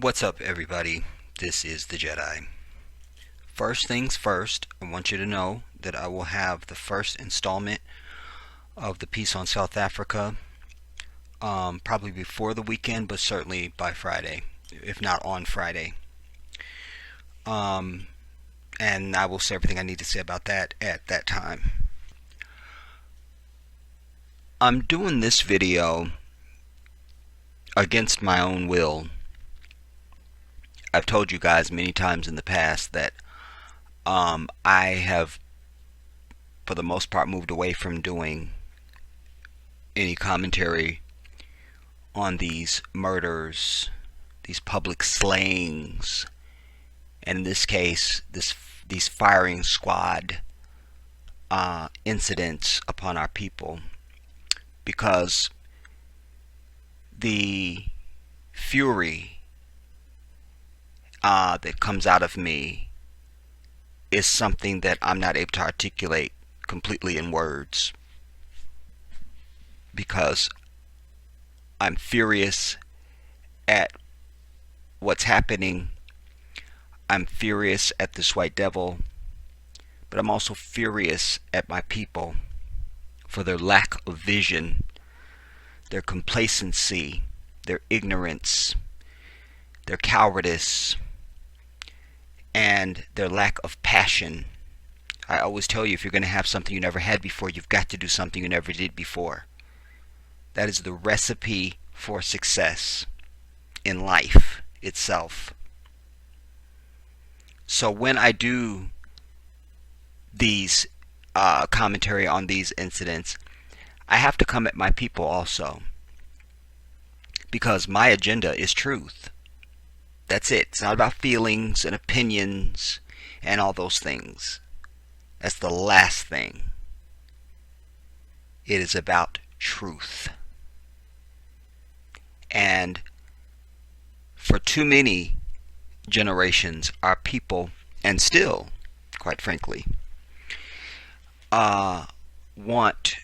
What's up, everybody? This is the Jedi. First things first, I want you to know that I will have the first installment of the piece on South Africa probably before the weekend, but certainly by Friday, if not on Friday. Um, and I will say everything I need to say about that at that time. I'm doing this video against my own will. I've told you guys many times in the past that I have, for the most part, moved away from doing any commentary on these murders, these public slayings, and in this case, these firing squad incidents upon our people, because the fury that comes out of me is something that I'm not able to articulate completely in words, because I'm furious at what's happening. I'm furious at this white devil, but I'm also furious at my people for their lack of vision, their complacency, their ignorance, their cowardice, and their lack of passion. I always tell you, if you're going to have something you never had before, you've got to do something you never did before. That is the recipe for success in life itself. So when I do these commentary on these incidents, I have to come at my people also, because my agenda is truth. That's it. It's not about feelings and opinions and all those things. That's the last thing. It is about truth. And for too many generations, our people, and still, quite frankly, want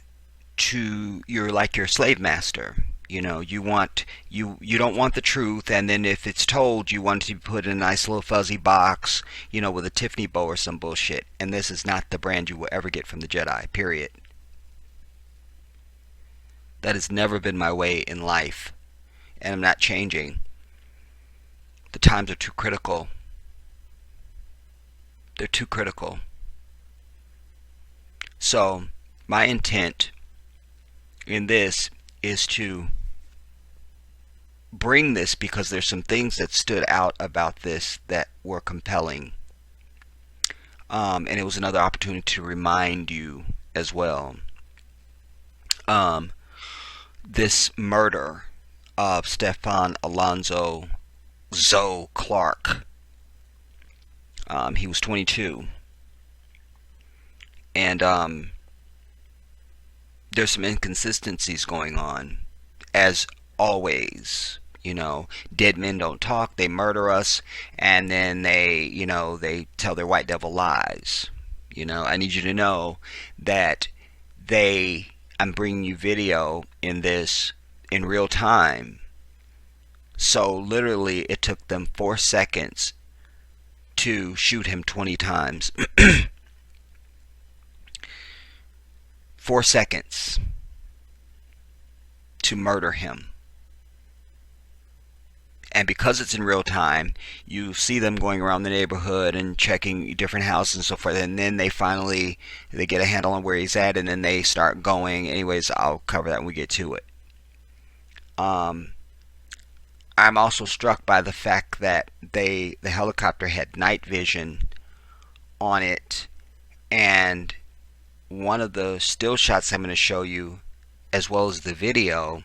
to, you're like your slave master. You know, you don't want the truth, and then if it's told, you want it to be put in a nice little fuzzy box, you know, with a Tiffany bow or some bullshit. And this is not the brand you will ever get from the Jedi, period. That has never been my way in life, and I'm not changing. The times are too critical. They're too critical. So, my intent in this is to bring this because there's some things that stood out about this that were compelling. And it was another opportunity to remind you as well. This murder of Stefan Alonzo Zoe Clark. He was 22. And there's some inconsistencies going on, as always. You know, dead men don't talk, they murder us, and then they tell their white devil lies. You know, I need you to know that I'm bringing you video in this in real time. So literally it took them 4 seconds to shoot him 20 times. 4 seconds to murder him. And because it's in real time, you see them going around the neighborhood and checking different houses and so forth, and then they get a handle on where he's at, and then they start going. Anyways, I'll cover that when we get to it. I'm also struck by the fact that the helicopter had night vision on it, and one of the still shots I'm going to show you, as well as the video,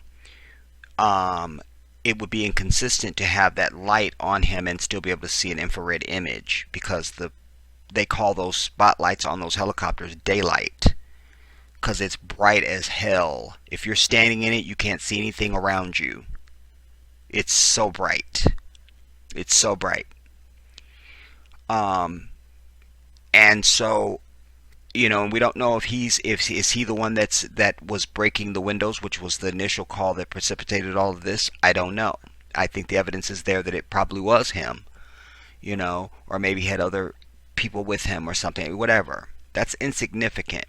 it would be inconsistent to have that light on him and still be able to see an infrared image, because they call those spotlights on those helicopters daylight, because it's bright as hell. If you're standing in it, you can't see anything around you. It's so bright. It's so bright. And so, you know, we don't know if is he the one that was breaking the windows, which was the initial call that precipitated all of this. I don't know. I think the evidence is there that it probably was him, or maybe he had other people with him or something, whatever. That's insignificant.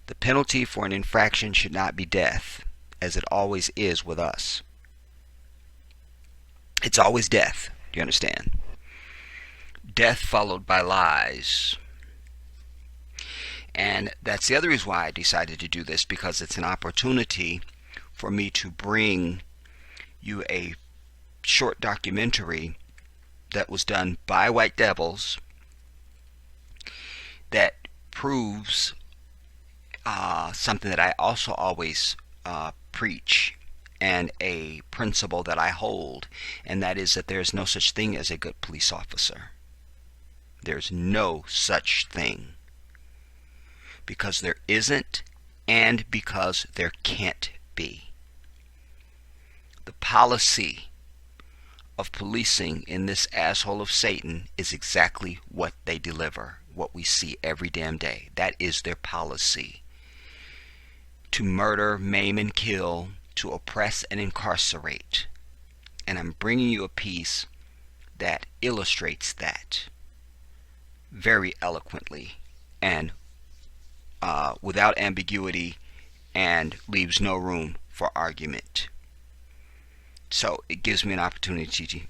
The penalty for an infraction should not be death, as it always is with us. It's always death. Do you understand? Death followed by lies. And that's the other reason why I decided to do this, because it's an opportunity for me to bring you a short documentary that was done by White Devils that proves something that I also always preach, and a principle that I hold, and that is that there's no such thing as a good police officer. There's no such thing. Because there isn't, and because there can't be. The policy of policing in this asshole of Satan is exactly what they deliver, what we see every damn day. That is their policy. To murder, maim, and kill, to oppress and incarcerate. And I'm bringing you a piece that illustrates that very eloquently and without ambiguity, and leaves no room for argument. So it gives me an opportunity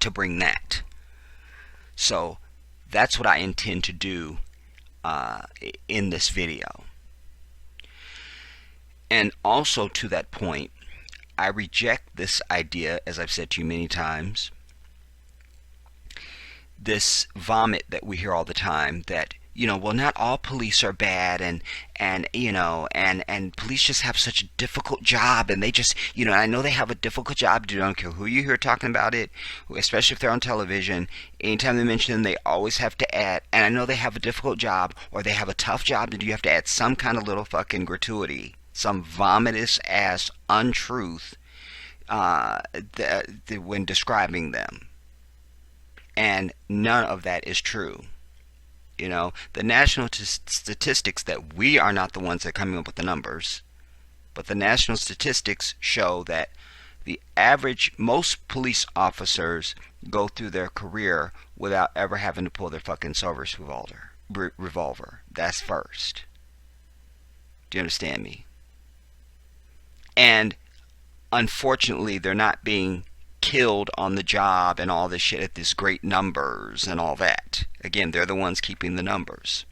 to bring that. So that's what I intend to do in this video. And also, to that point, I reject this idea, as I've said to you many times, this vomit that we hear all the time, that well, not all police are bad, and police just have such a difficult job, and they just, I know they have a difficult job. I don't care who you hear talking about it, especially if they're on television. Anytime they mention them, they always have to add, and I know they have a difficult job, or they have a tough job, and you have to add some kind of little fucking gratuity, some vomitous ass untruth when describing them. And none of that is true. The national statistics, that we are not the ones that are coming up with the numbers, but the national statistics show that most police officers go through their career without ever having to pull their fucking service revolver. That's first. Do you understand me? And unfortunately, they're not being killed on the job and all this shit at these great numbers and all that. Again, they're the ones keeping the numbers.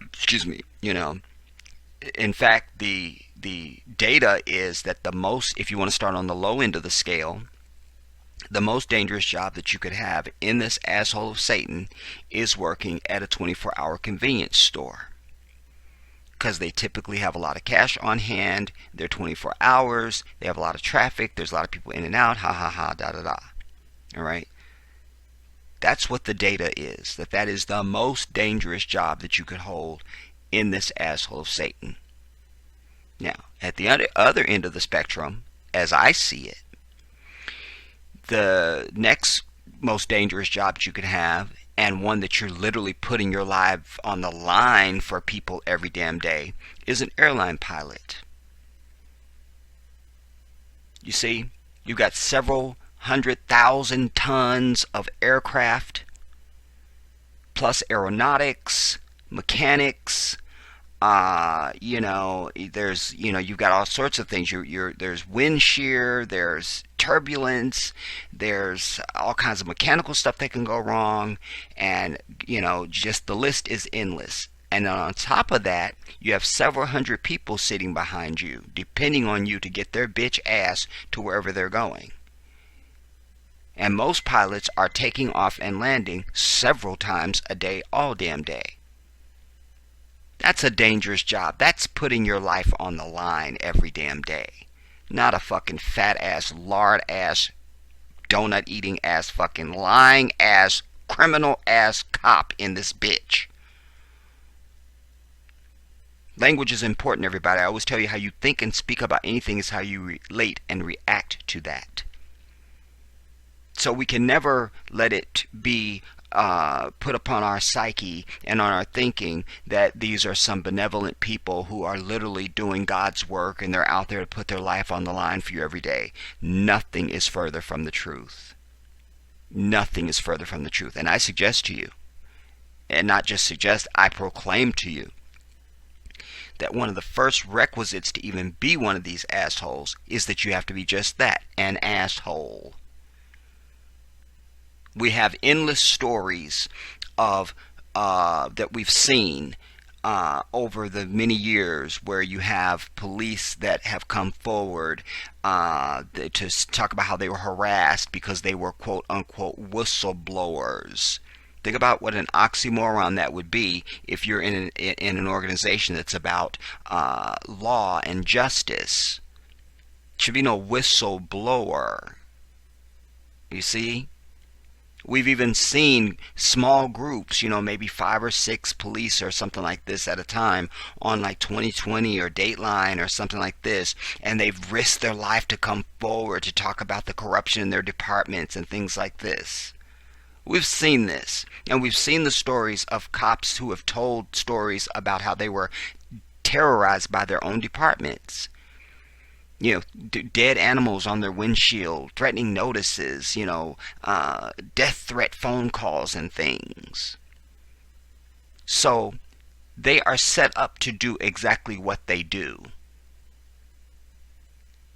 Excuse me. In fact, the data is that if you want to start on the low end of the scale, the most dangerous job that you could have in this asshole of Satan is working at a 24-hour convenience store. Because they typically have a lot of cash on hand, they're 24 hours, they have a lot of traffic, there's a lot of people in and out, da-da-da. Alright? That's what the data is, that is the most dangerous job that you could hold in this asshole of Satan. Now, at the other end of the spectrum, as I see it, the next most dangerous job that you could have, and one that you're literally putting your life on the line for people every damn day, is an airline pilot. You see, you've got several 100,000 tons of aircraft, plus aeronautics, mechanics, there's, you've got all sorts of things. There's wind shear, there's turbulence, there's all kinds of mechanical stuff that can go wrong, and, just the list is endless. And on top of that, you have several hundred people sitting behind you, depending on you to get their bitch ass to wherever they're going. And most pilots are taking off and landing several times a day, all damn day. That's a dangerous job. That's putting your life on the line every damn day. Not a fucking fat ass, lard ass, donut eating ass, fucking lying ass, criminal ass cop in this bitch. Language is important, everybody. I always tell you, how you think and speak about anything is how you relate and react to that. So we can never let it be put upon our psyche and on our thinking that these are some benevolent people who are literally doing God's work and they're out there to put their life on the line for you every day. Nothing is further from the truth. Nothing is further from the truth. And I suggest to you, and not just suggest, I proclaim to you, that one of the first requisites to even be one of these assholes is that you have to be just that, an asshole. We have endless stories of that we've seen over the many years where you have police that have come forward to talk about how they were harassed because they were quote unquote whistleblowers. Think about what an oxymoron that would be if you're in an organization that's about law and justice. Should be no whistleblower. You see? We've even seen small groups, maybe 5 or 6 police or something like this at a time on like 2020 or Dateline or something like this, and they've risked their life to come forward to talk about the corruption in their departments and things like this. We've seen this, and we've seen the stories of cops who have told stories about how they were terrorized by their own departments. Dead animals on their windshield, threatening notices, death threat phone calls and things. So they are set up to do exactly what they do.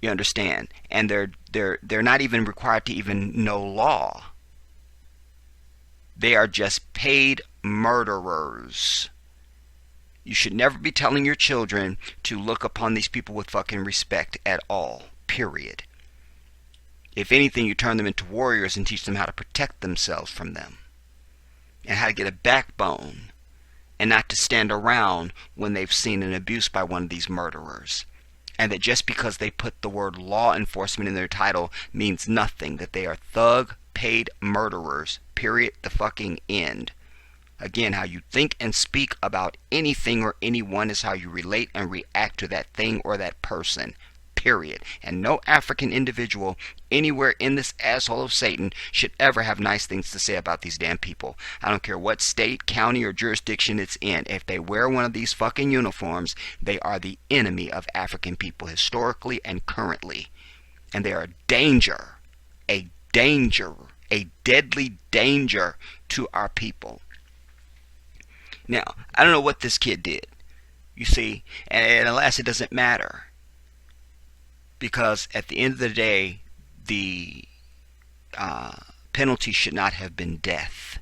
You understand? And they're not even required to even know law. They are just paid murderers. You should never be telling your children to look upon these people with fucking respect at all. Period. If anything, you turn them into warriors and teach them how to protect themselves from them. And how to get a backbone. And not to stand around when they've seen an abuse by one of these murderers. And that just because they put the word law enforcement in their title means nothing. That they are thug, paid murderers. Period. The fucking end. Again, how you think and speak about anything or anyone is how you relate and react to that thing or that person. Period. And no African individual anywhere in this asshole of Satan should ever have nice things to say about these damn people. I don't care what state, county, or jurisdiction it's in. If they wear one of these fucking uniforms, they are the enemy of African people historically and currently. And they are a danger, a deadly danger to our people. Now, I don't know what this kid did, you see, and alas, it doesn't matter. Because at the end of the day, the penalty should not have been death.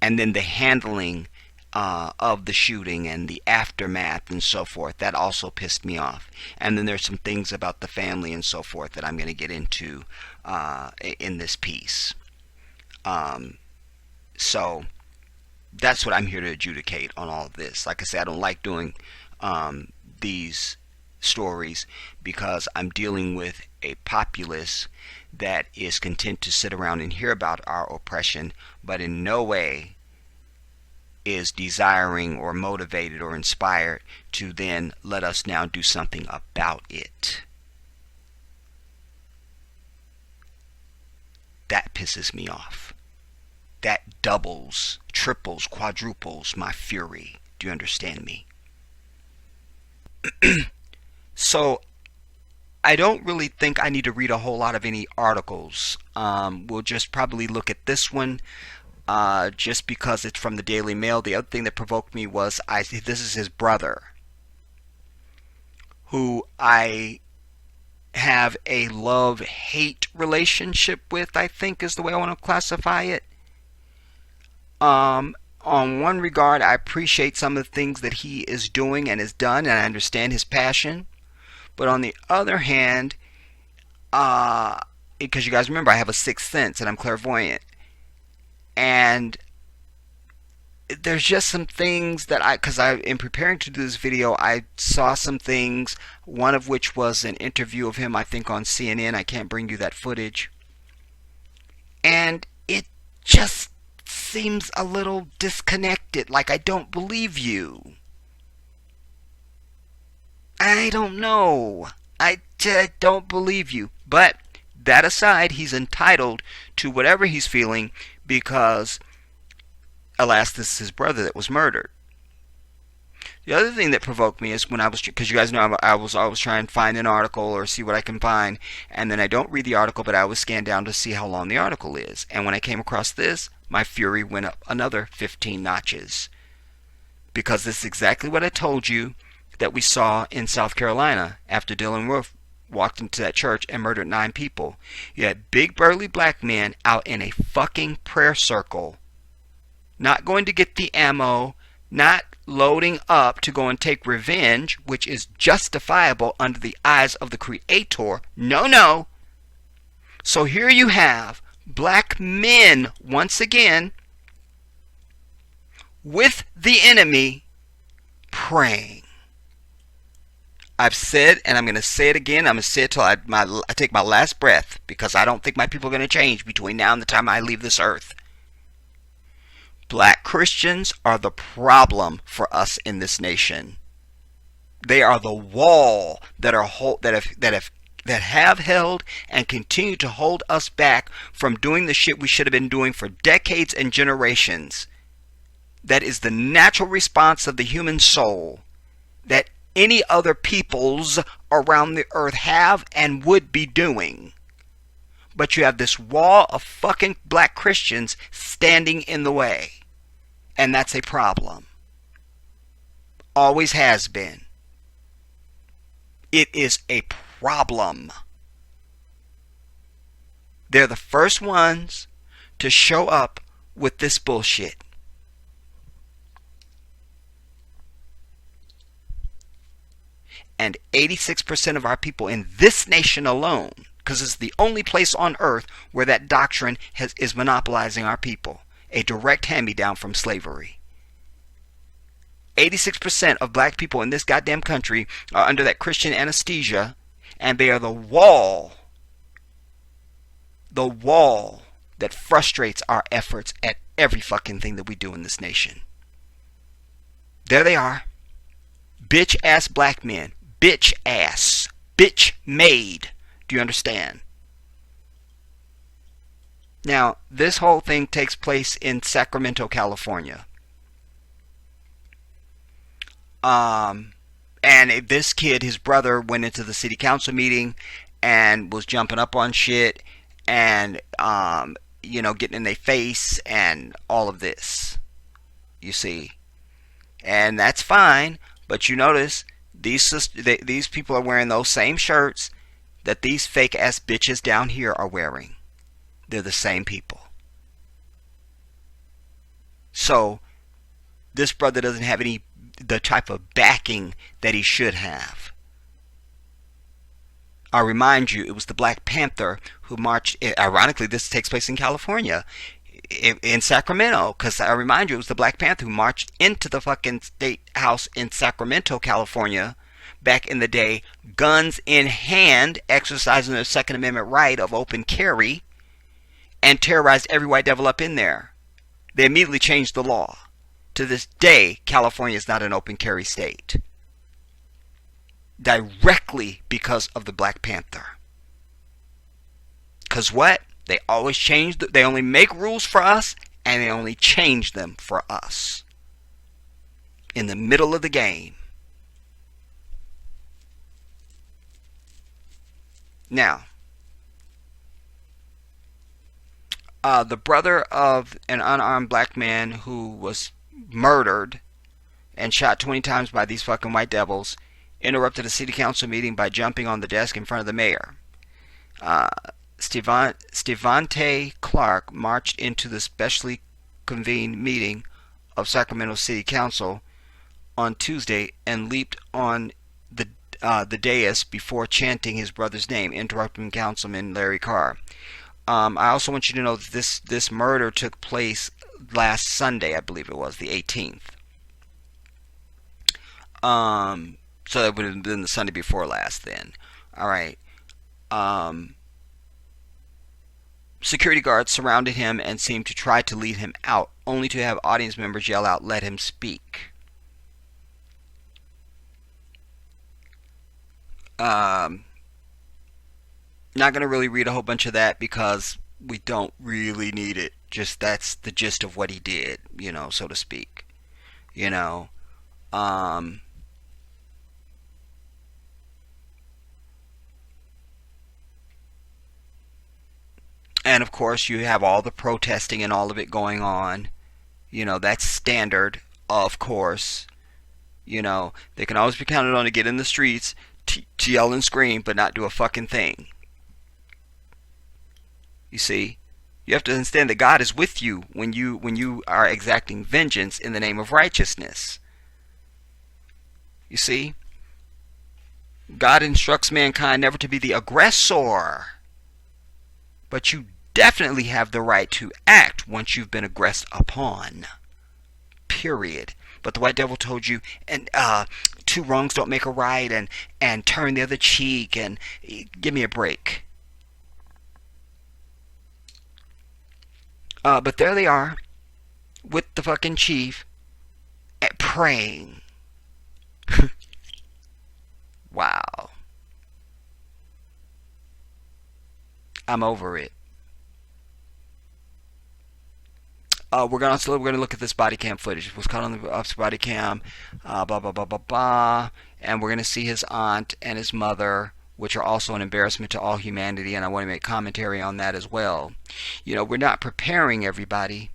And then the handling of the shooting and the aftermath and so forth, that also pissed me off. And then there's some things about the family and so forth that I'm going to get into in this piece. So that's what I'm here to adjudicate on all of this. Like I said, I don't like doing these stories because I'm dealing with a populace that is content to sit around and hear about our oppression, but in no way is desiring or motivated or inspired to then let us now do something about it. That pisses me off. That doubles, triples, quadruples my fury. Do you understand me? So, I don't really think I need to read a whole lot of any articles. We'll just probably look at this one, just because it's from the Daily Mail. The other thing that provoked me was, this is his brother, who I have a love-hate relationship with, I think is the way I want to classify it. On one regard, I appreciate some of the things that he is doing and has done, and I understand his passion. But on the other hand, because you guys remember, I have a sixth sense and I'm clairvoyant. And there's just some things that because in preparing to do this video, I saw some things, one of which was an interview of him, I think on CNN. I can't bring you that footage. And it just seems a little disconnected, like I don't believe you. I don't know. I don't believe you. But that aside, he's entitled to whatever he's feeling because, alas, this is his brother that was murdered. The other thing that provoked me is when I was, because you guys know I was always trying to find an article or see what I can find, and then I don't read the article, but I always scan down to see how long the article is. And when I came across this, my fury went up another 15 notches. Because this is exactly what I told you that we saw in South Carolina after Dylan Roof walked into that church and murdered 9 people. You had big burly black men out in a fucking prayer circle, not going to get the ammo, not loading up to go and take revenge, which is justifiable under the eyes of the Creator. No, no. So here you have black men once again with the enemy praying. I've said, and I'm going to say it again. I'm going to say it till I take my last breath, because I don't think my people are going to change between now and the time I leave this earth. Black Christians are the problem for us in this nation. They are the wall that have held and continue to hold us back from doing the shit we should have been doing for decades and generations. That is the natural response of the human soul that any other peoples around the earth have and would be doing. But you have this wall of fucking black Christians standing in the way. And that's a problem. Always has been. It is a problem. They're the first ones to show up with this bullshit. And 86% of our people in this nation alone, because it's the only place on earth where that doctrine is monopolizing our people, a direct hand-me-down from slavery. 86% of black people in this goddamn country are under that Christian anesthesia, and they are the wall that frustrates our efforts at every fucking thing that we do in this nation. There they are. Bitch-ass black men. Bitch-ass. Bitch-made. Do you understand? Now, this whole thing takes place in Sacramento, California. And this kid, his brother, went into the city council meeting and was jumping up on shit and, getting in their face and all of this. You see. And that's fine, but you notice these people are wearing those same shirts that these fake-ass bitches down here are wearing. They're the same people. So, this brother doesn't have the type of backing that he should have. I remind you, it was the Black Panther who marched. Ironically, this takes place in California, in Sacramento, because I remind you, it was the Black Panther who marched into the fucking state house in Sacramento, California, back in the day, guns in hand, exercising their Second Amendment right of open carry, and terrorized every white devil up in there. They immediately changed the law. To this day, California is not an open carry state. Directly because of the Black Panther. Because what? They always change. They only make rules for us, and they only change them for us. In the middle of the game. Now, the brother of an unarmed black man who was murdered and shot 20 times by these fucking white devils interrupted a city council meeting by jumping on the desk in front of the mayor. Stevante Clark marched into the specially convened meeting of Sacramento City Council on Tuesday and leaped on the dais before chanting his brother's name, interrupting Councilman Larry Carr. I also want you to know that this murder took place last Sunday, I believe it was, the 18th. So that would have been the Sunday before last then. Alright. Security guards surrounded him and seemed to try to lead him out, only to have audience members yell out, "Let him speak." Not going to really read a whole bunch of that because we don't really need it. Just that's the gist of what he did, so to speak. You know, um, and of course, you have all the protesting and all of it going on. That's standard, of course. They can always be counted on to get in the streets to yell and scream, but not do a fucking thing. You see, you have to understand that God is with you when you are exacting vengeance in the name of righteousness. You see, God instructs mankind never to be the aggressor, but you definitely have the right to act once you've been aggressed upon. Period. But the white devil told you, and two wrongs don't make a right, and turn the other cheek, and give me a break. But there they are, with the fucking chief, praying. Wow. I'm over it. We're gonna look at this body cam footage. It was caught on the body cam, blah blah blah blah blah, and we're gonna see his aunt and his mother, which are also an embarrassment to all humanity, and I want to make commentary on that as well. We're not preparing everybody.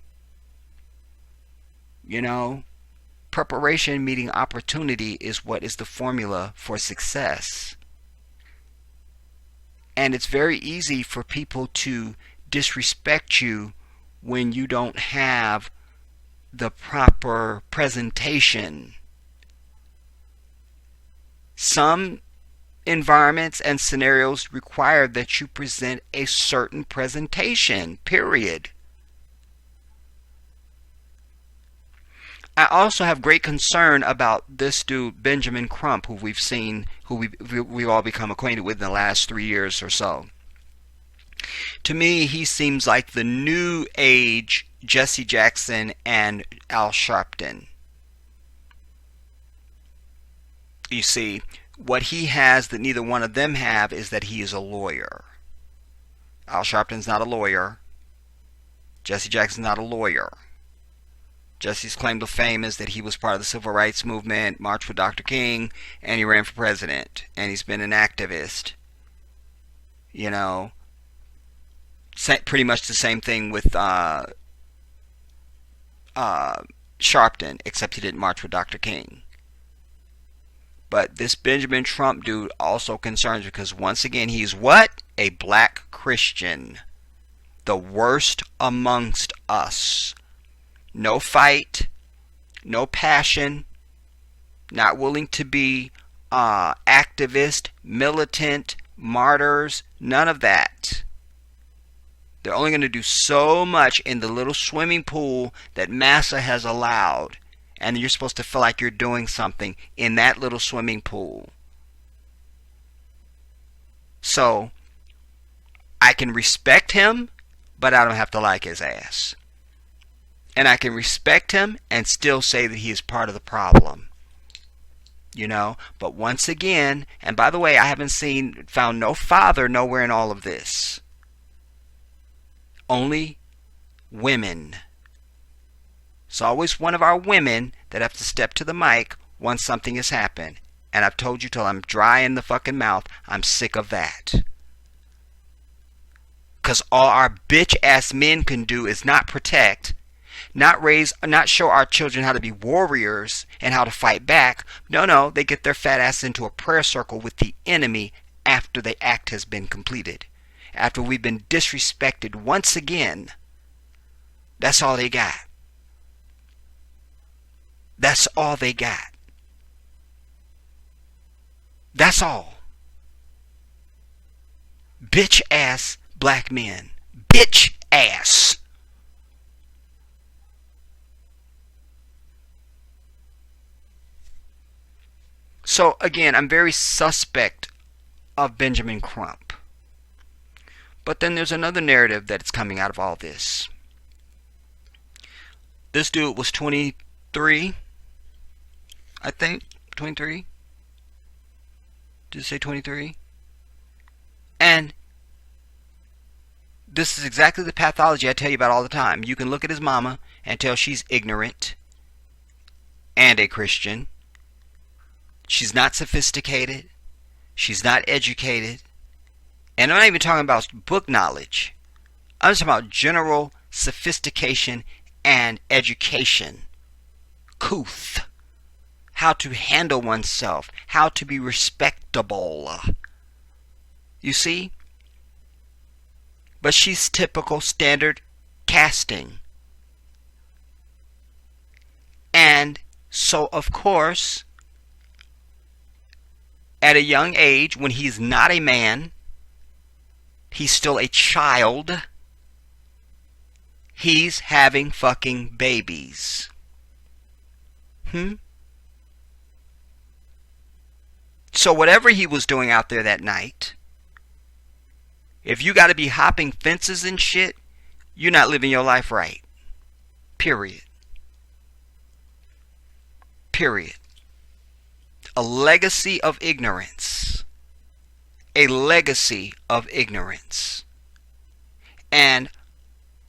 Preparation meeting opportunity is what is the formula for success. And it's very easy for people to disrespect you when you don't have the proper presentation. Some environments and scenarios require that you present a certain presentation, period. I also have great concern about this dude, Benjamin Crump, who we've all become acquainted with in the last 3 years or so. To me, he seems like the new age Jesse Jackson and Al Sharpton. You see, what he has that neither one of them have is that he is a lawyer. Al Sharpton's not a lawyer. Jesse Jackson's not a lawyer. Jesse's claim to fame is that he was part of the civil rights movement, marched with Dr. King, and he ran for president. And he's been an activist. Pretty much the same thing with Sharpton, except he didn't march with Dr. King. But this Benjamin Trump dude also concerns because once again he's what? A black Christian. The worst amongst us. No fight, no passion, not willing to be activist, militant, martyrs, none of that. They're only going to do so much in the little swimming pool that massa has allowed. And you're supposed to feel like you're doing something in that little swimming pool. So, I can respect him, but I don't have to like his ass. And I can respect him and still say that he is part of the problem. But once again, and by the way, I haven't found no father nowhere in all of this. Only women. It's always one of our women that have to step to the mic once something has happened. And I've told you till I'm dry in the fucking mouth, I'm sick of that. Because all our bitch ass men can do is not protect, not show our children how to be warriors and how to fight back. No, they get their fat ass into a prayer circle with the enemy after the act has been completed. After we've been disrespected once again. That's all they got. That's all they got. That's all. Bitch ass black men. Bitch ass. So again, I'm very suspect of Benjamin Crump. But then there's another narrative that's coming out of all this. This dude was 23, I think. 23? Did it say 23? And This is exactly the pathology I tell you about all the time. You can look at his mama and tell she's ignorant and a Christian. She's not sophisticated. She's not educated. And I'm not even talking about book knowledge. I'm just talking about general sophistication and education. Couth. How to handle oneself. How to be respectable. You see? But she's typical standard casting. And so, of course, at a young age, when he's not a man, he's still a child, he's having fucking babies. So whatever he was doing out there that night, if you got to be hopping fences and shit, you're not living your life right. Period. Period. A legacy of ignorance. A legacy of ignorance. And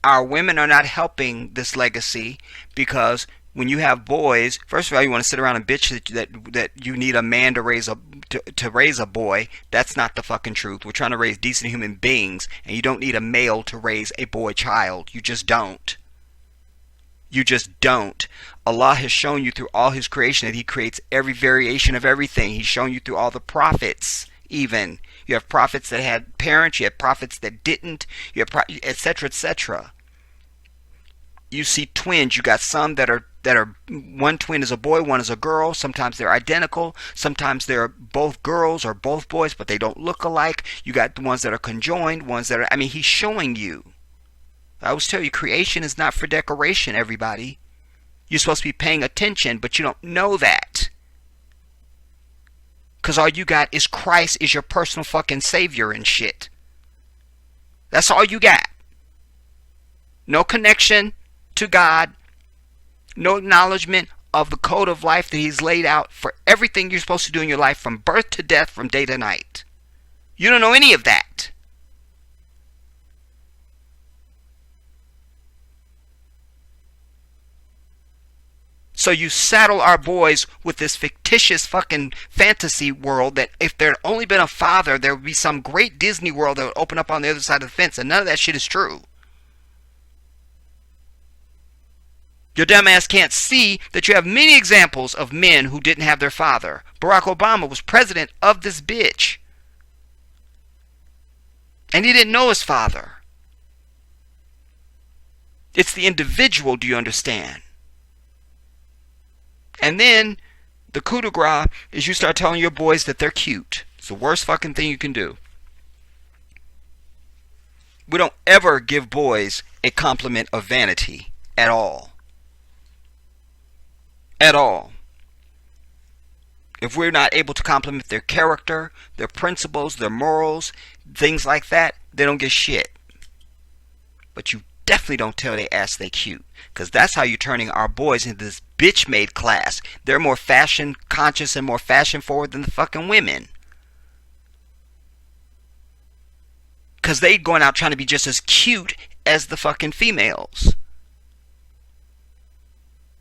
our women are not helping this legacy, because when you have boys, first of all, you want to sit around and bitch that you need a man to raise a boy. That's not the fucking truth. We're trying to raise decent human beings, and you don't need a male to raise a boy child. You just don't. You just don't. Allah has shown you through all His creation that He creates every variation of everything. He's shown you through all the prophets, even. You have prophets that had parents. You have prophets that didn't. You have etc. etc. You see twins. You got some that are one twin is a boy, one is a girl. Sometimes they're identical. Sometimes they're both girls or both boys, but they don't look alike. You got the ones that are conjoined, ones that are, I mean, He's showing you. I always tell you, creation is not for decoration, everybody. You're supposed to be paying attention, but you don't know that. Because all you got is Christ is your personal fucking savior and shit. That's all you got. No connection to God. No acknowledgement of the code of life that He's laid out for everything you're supposed to do in your life, from birth to death, from day to night. You don't know any of that. So you saddle our boys with this fictitious fucking fantasy world that if there had only been a father, there would be some great Disney world that would open up on the other side of the fence, and none of that shit is true. Your dumb ass can't see that you have many examples of men who didn't have their father. Barack Obama was president of this bitch, and he didn't know his father. It's the individual, do you understand? And then the coup de grace is you start telling your boys that they're cute. It's the worst fucking thing you can do. We don't ever give boys a compliment of vanity at all. At all. If we're not able to compliment their character, their principles, their morals, things like that, they don't get shit. But you definitely don't tell their ass they cute, because that's how you're turning our boys into this bitch-made class. They're more fashion conscious and more fashion forward than the fucking women, because they going out trying to be just as cute as the fucking females.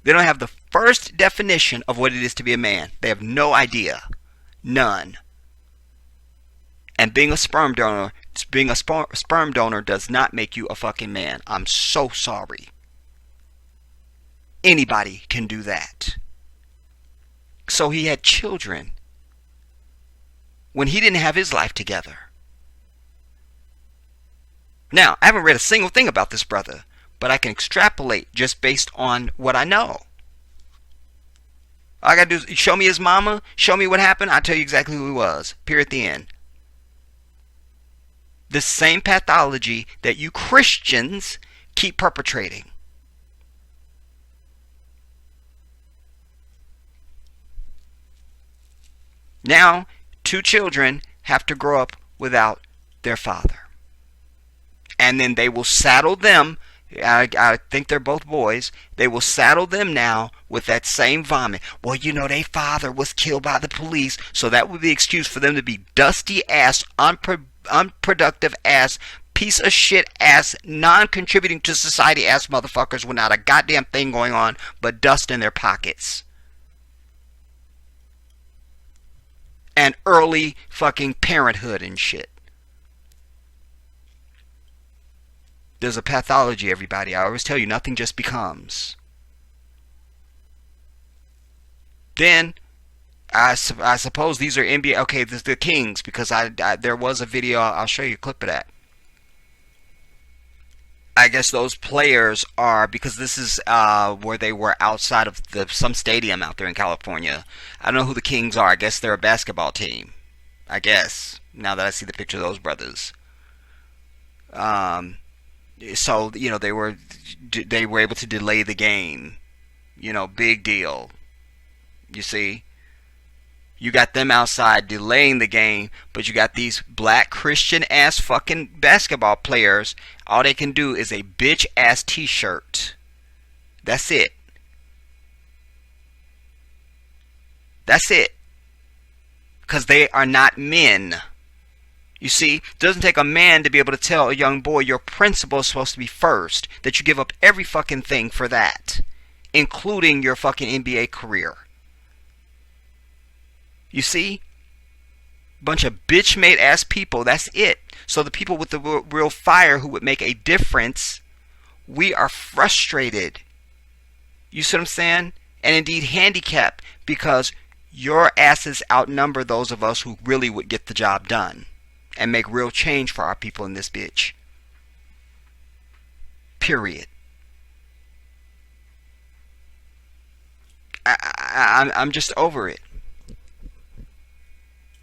They don't have the first definition of what it is to be a man. They have no idea. None. And being a sperm donor does not make you a fucking man. I'm so sorry. Anybody can do that. So he had children when he didn't have his life together. Now, I haven't read a single thing about this brother, but I can extrapolate just based on what I know. All I gotta do is show me his mama, show me what happened, I'll tell you exactly who he was. Period, at the end. The same pathology that you Christians keep perpetrating. Now, 2 children have to grow up without their father. And then they will saddle them, I think they're both boys, they will saddle them now with that same vomit. Well, you know, their father was killed by the police, so that would be the excuse for them to be dusty ass, unproductive ass, piece of shit ass, non-contributing to society ass motherfuckers with not a goddamn thing going on but dust in their pockets. And early fucking parenthood and shit. There's a pathology, everybody. I always tell you, nothing just becomes. Then, I suppose these are NBA. Okay, this is the Kings, because there was a video. I'll show you a clip of that. I guess those players are, because this is where they were outside of some stadium out there in California. I don't know who the Kings are. I guess they're a basketball team. I guess, now that I see the picture of those brothers. So, you know, they were able to delay the game. You know, big deal. You see? You got them outside delaying the game, but you got these black Christian ass fucking basketball players. All they can do is a bitch ass t-shirt. That's it. That's it. Because they are not men. You see, it doesn't take a man to be able to tell a young boy your principle is supposed to be first, that you give up every fucking thing for that, including your fucking NBA career. You see? Bunch of bitch-made ass people, that's it. So the people with the real fire who would make a difference, we are frustrated. You see what I'm saying? And indeed handicapped, because your asses outnumber those of us who really would get the job done and make real change for our people in this bitch. Period. I'm just over it.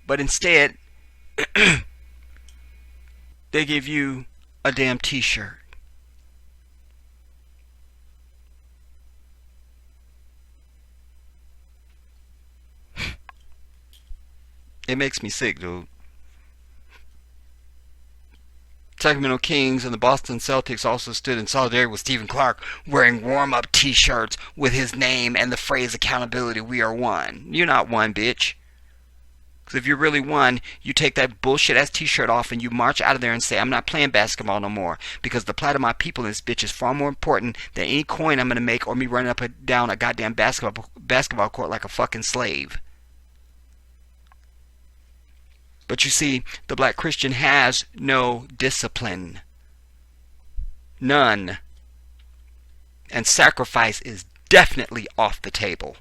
But instead, they give you a damn t-shirt. It makes me sick, dude. Sacramento Kings and the Boston Celtics also stood in solidarity with Stephen Clark, wearing warm-up t-shirts with his name and the phrase accountability, we are one. You're not one, bitch. Because if you're really one, you take that bullshit ass t-shirt off and you march out of there and say, I'm not playing basketball no more. Because the plight of my people in this bitch is far more important than any coin I'm going to make or me running up and down a goddamn basketball court like a fucking slave. But you see, the black Christian has no discipline. None. And sacrifice is definitely off the table.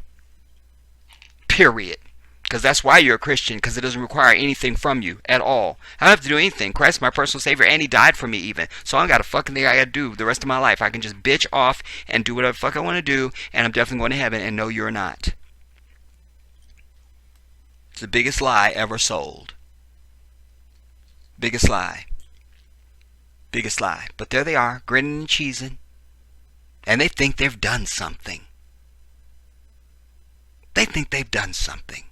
Period. Because that's why you're a Christian, because it doesn't require anything from you at all. I don't have to do anything. Christ is my personal Savior, and He died for me even. So I don't got a fucking thing I got to do the rest of my life. I can just bitch off and do whatever the fuck I want to do, and I'm definitely going to heaven, and no, you're not. It's the biggest lie ever sold. Biggest lie. Biggest lie. But there they are, grinning and cheesing, and they think they've done something. They think they've done something.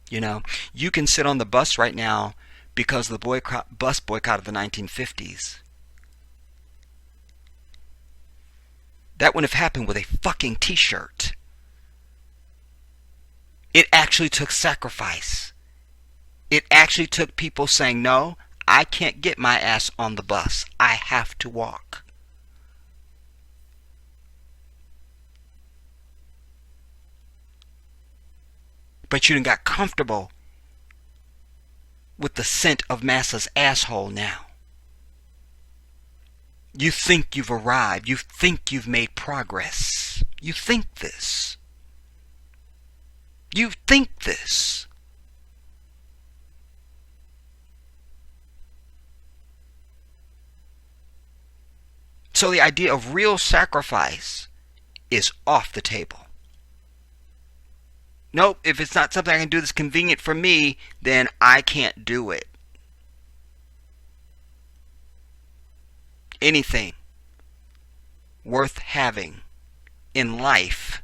You know, you can sit on the bus right now because of the bus boycott of the 1950s. That wouldn't have happened with a fucking t-shirt. It actually took sacrifice. It actually took people saying, no, I can't get my ass on the bus. I have to walk. But you done got comfortable with the scent of massa's asshole now. You think you've arrived. You think you've made progress. You think this. You think this. So the idea of real sacrifice is off the table. Nope, if it's not something I can do that's convenient for me, then I can't do it. Anything worth having in life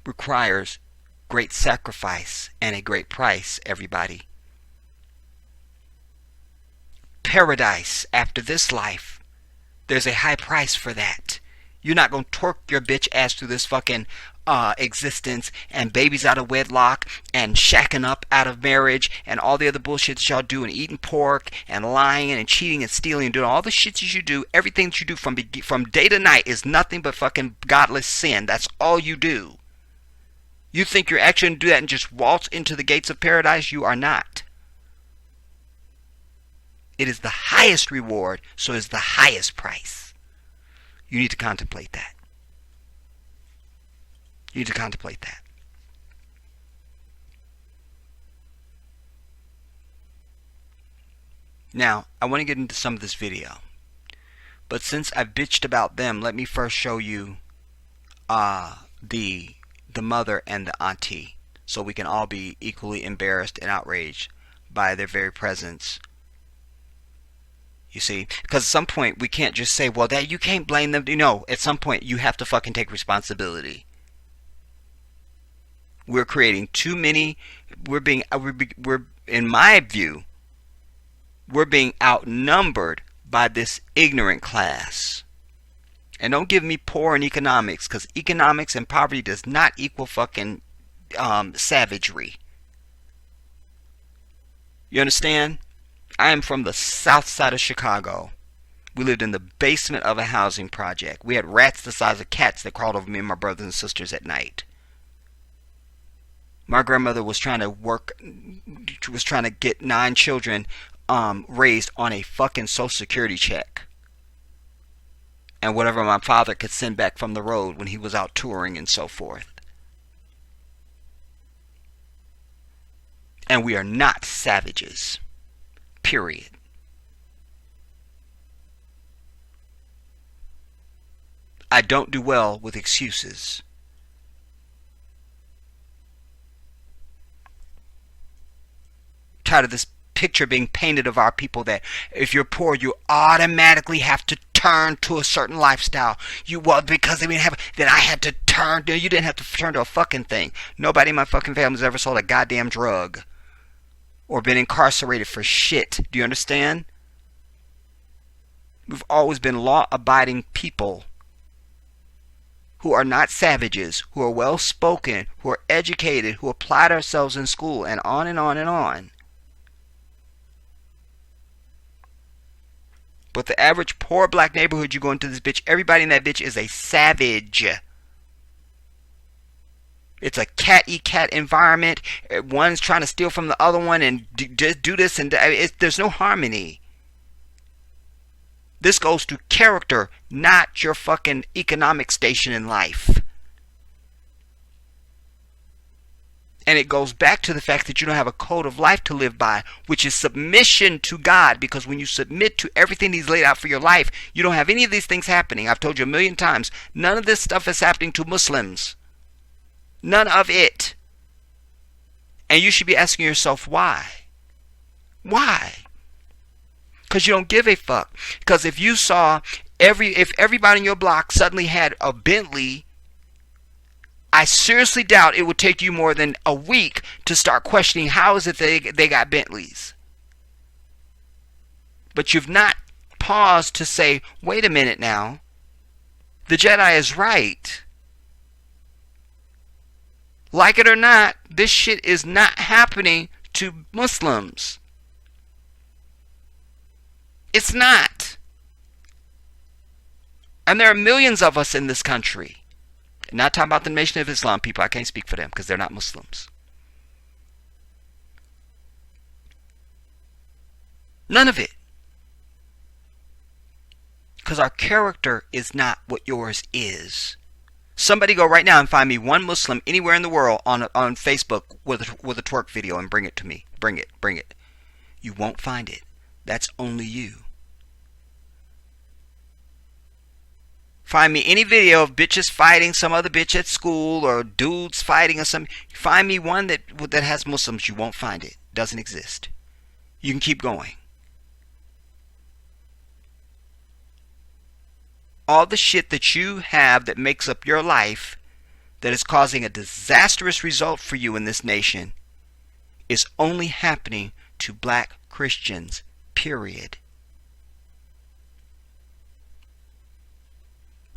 requires great sacrifice and a great price, everybody. Paradise after this life, there's a high price for that. You're not going to twerk your bitch ass through this fucking existence, and babies out of wedlock, and shacking up out of marriage, and all the other bullshit that y'all do, and eating pork, and lying, and cheating, and stealing, and doing all the shit that you do. Everything that you do from day to night is nothing but fucking godless sin. That's all you do. You think you're actually going to do that and just waltz into the gates of paradise? You are not. It is the highest reward, so it's the highest price. You need to contemplate that. You need to contemplate that. Now, I want to get into some of this video. But since I've bitched about them, let me first show you the mother and the auntie, so we can all be equally embarrassed and outraged by their very presence. You see, because at some point we can't just say, well, that you can't blame them. You know, at some point you have to fucking take responsibility. We're creating too many. We're in my view, we're being outnumbered by this ignorant class. And don't give me poor in economics, because economics and poverty does not equal fucking savagery. You understand? I am from the south side of Chicago. We lived in the basement of a housing project. We had rats the size of cats that crawled over me and my brothers and sisters at night. My grandmother was trying to get 9 children raised on a fucking Social Security check. And whatever my father could send back from the road when he was out touring and so forth. And we are not savages. Period. I don't do well with excuses. Tired of this picture being painted of our people that if you're poor, you automatically have to turn to a certain lifestyle. Because they didn't have, then I had to turn. You didn't have to turn to a fucking thing. Nobody in my fucking family's ever sold a goddamn drug or been incarcerated for shit. Do you understand? We've always been law-abiding people who are not savages, who are well-spoken, who are educated, who applied ourselves in school, and on and on and on. But the average poor black neighborhood, you go into this bitch, everybody in that bitch is a savage. It's a cat-eat-cat environment. One's trying to steal from the other one and do this, and there's no harmony. This goes to character, not your fucking economic station in life. And it goes back to the fact that you don't have a code of life to live by, which is submission to God. Because when you submit to everything He's laid out for your life, you don't have any of these things happening. I've told you a million times, none of this stuff is happening to Muslims. None of it. And you should be asking yourself why. Why? Because you don't give a fuck. Because if you saw if everybody in your block suddenly had a Bentley, I seriously doubt it would take you more than a week to start questioning how is it they got Bentleys. But you've not paused to say, wait a minute now. The Jedi is right. Like it or not, this shit is not happening to Muslims. It's not. And there are millions of us in this country. Not talking about the Nation of Islam people. I can't speak for them because they're not Muslims. None of it. Because our character is not what yours is. Somebody go right now and find me one Muslim anywhere in the world on Facebook with a twerk video and bring it to me. Bring it. You won't find it. That's only you. Find me any video of bitches fighting some other bitch at school or dudes fighting or something. Find me one that has Muslims. You won't find it. Doesn't exist. You can keep going. All the shit that you have that makes up your life that is causing a disastrous result for you in this nation is only happening to black Christians. Period.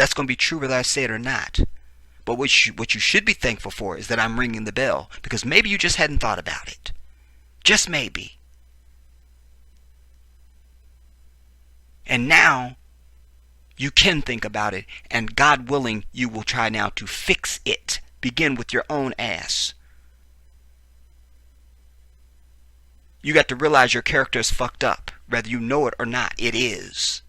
That's going to be true whether I say it or not. But what you should be thankful for is that I'm ringing the bell, because maybe you just hadn't thought about it. Just maybe. And now you can think about it, and God willing, you will try now to fix it. Begin with your own ass. You got to realize your character is fucked up. Whether you know it or not, it is.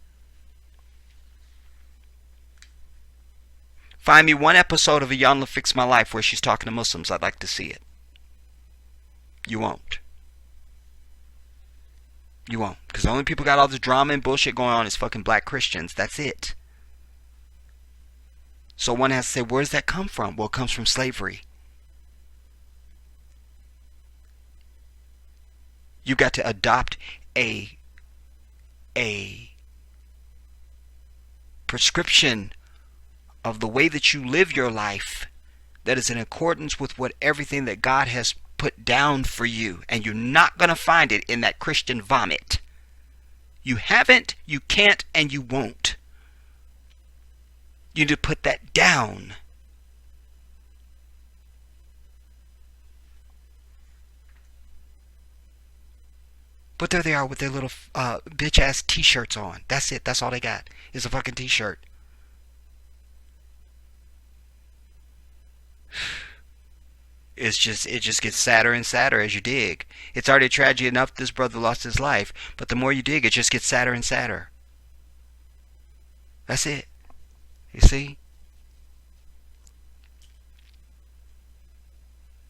Find me one episode of Iyanla Fix My Life where she's talking to Muslims. I'd like to see it. You won't. You won't. Because the only people got all this drama and bullshit going on is fucking black Christians. That's it. So one has to say, where does that come from? Well, it comes from slavery. You got to adopt a prescription of the way that you live your life that is in accordance with what everything that God has put down for you. And you're not going to find it in that Christian vomit. You haven't, you can't, and you won't. You need to put that down. But there they are with their little bitch ass t-shirts on. That's it. That's all they got is a fucking t-shirt. It just gets sadder and sadder as you dig. It's already a tragedy enough this brother lost his life, but the more you dig, it just gets sadder and sadder. That's it. You see?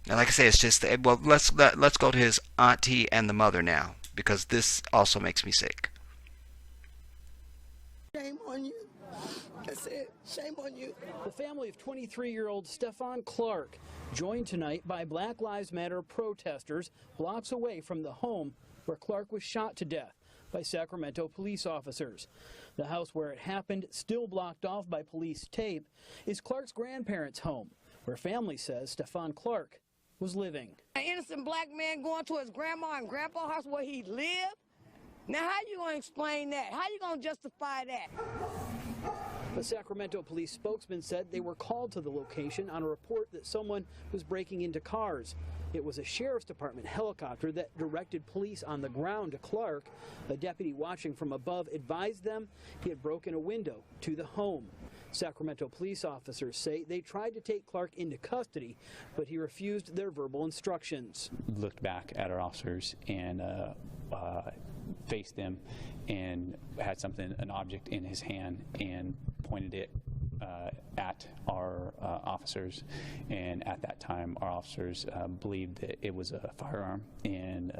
Now, like I say, it's just, well, let's go to his auntie and the mother now, because this also makes me sick. Shame on you. That's it. Shame on you. The family of 23-year-old Stephon Clark, joined tonight by Black Lives Matter protesters blocks away from the home where Clark was shot to death by Sacramento police officers. The house where it happened, still blocked off by police tape, is Clark's grandparents' home, where family says Stephon Clark was living. An innocent black man going to his grandma and grandpa's house where he lived? Now, how you going to explain that? How you going to justify that? A Sacramento police spokesman said they were called to the location on a report that someone was breaking into cars. It was a sheriff's department helicopter that directed police on the ground to Clark. A deputy watching from above advised them he had broken a window to the home. Sacramento police officers say they tried to take Clark into custody, but he refused their verbal instructions. Looked back at our officers and faced them and had something, an object in his hand, and pointed it at our officers. And at that time, our officers believed that it was a firearm, and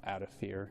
out of fear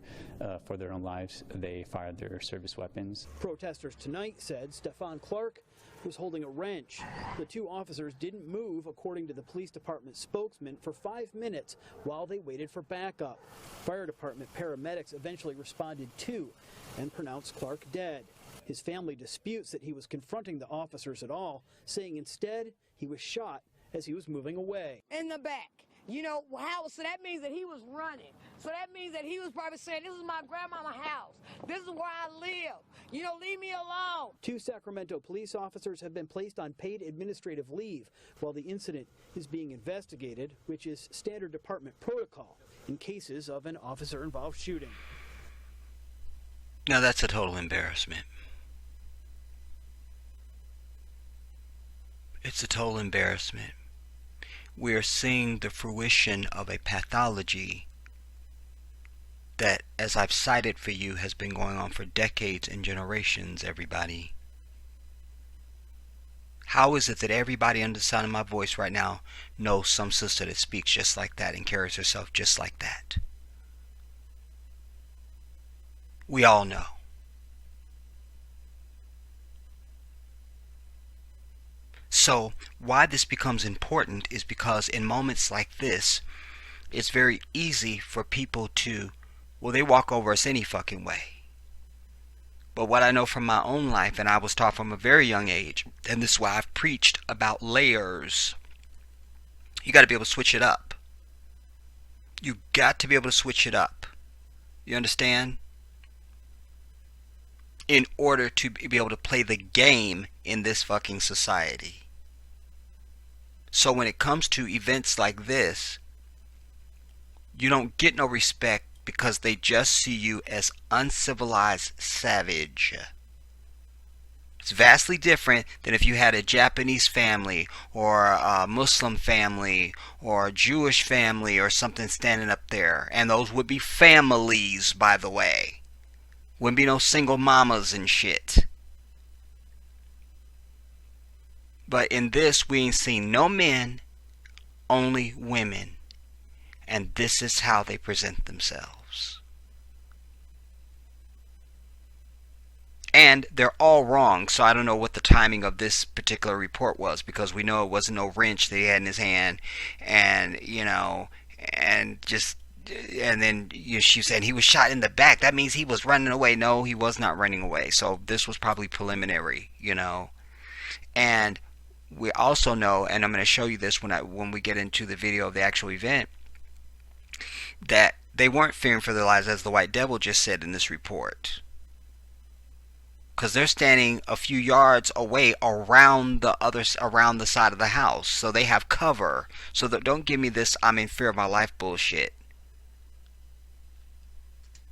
for their own lives, they fired their service weapons. Protesters tonight said Stephon Clark was holding a wrench. The two officers didn't move, according to the police department spokesman, for 5 minutes while they waited for backup. Fire department paramedics eventually responded too and pronounced Clark dead. His family disputes that he was confronting the officers at all, saying instead he was shot as he was moving away. In the back. You know, how? So that means that he was running. So that means that he was probably saying, this is my grandmama's house. This is where I live. You know, leave me alone. 2 Sacramento police officers have been placed on paid administrative leave while the incident is being investigated, which is standard department protocol in cases of an officer-involved shooting. Now that's a total embarrassment. It's a total embarrassment. We're seeing the fruition of a pathology that, as I've cited for you, has been going on for decades and generations, everybody. How is it that everybody under the sound of my voice right now knows some sister that speaks just like that and carries herself just like that? We all know. So why this becomes important is because in moments like this, it's very easy for people to, well, they walk over us any fucking way. But what I know from my own life, and I was taught from a very young age, and this is why I've preached about layers, you got to be able to switch it up. You got to be able to switch it up. You understand? in order to be able to play the game in this fucking society. So when it comes to events like this, you don't get no respect because they just see you as uncivilized savage. It's vastly different than if you had a Japanese family or a Muslim family or a Jewish family or something standing up there. And those would be families, by the way. Wouldn't be no single mamas and shit. But in this, we ain't seen no men, only women. And this is how they present themselves. And they're all wrong, so I don't know what the timing of this particular report was, because we know it wasn't no wrench that he had in his hand, and then she said he was shot in the back. That means he was running away. No, he was not running away. So this was probably preliminary, And we also know, and I'm going to show you this when we get into the video of the actual event, that they weren't fearing for their lives, as the White Devil just said in this report. Because they're standing a few yards away around the side of the house, so they have cover. So don't give me this "I'm in fear of my life" bullshit.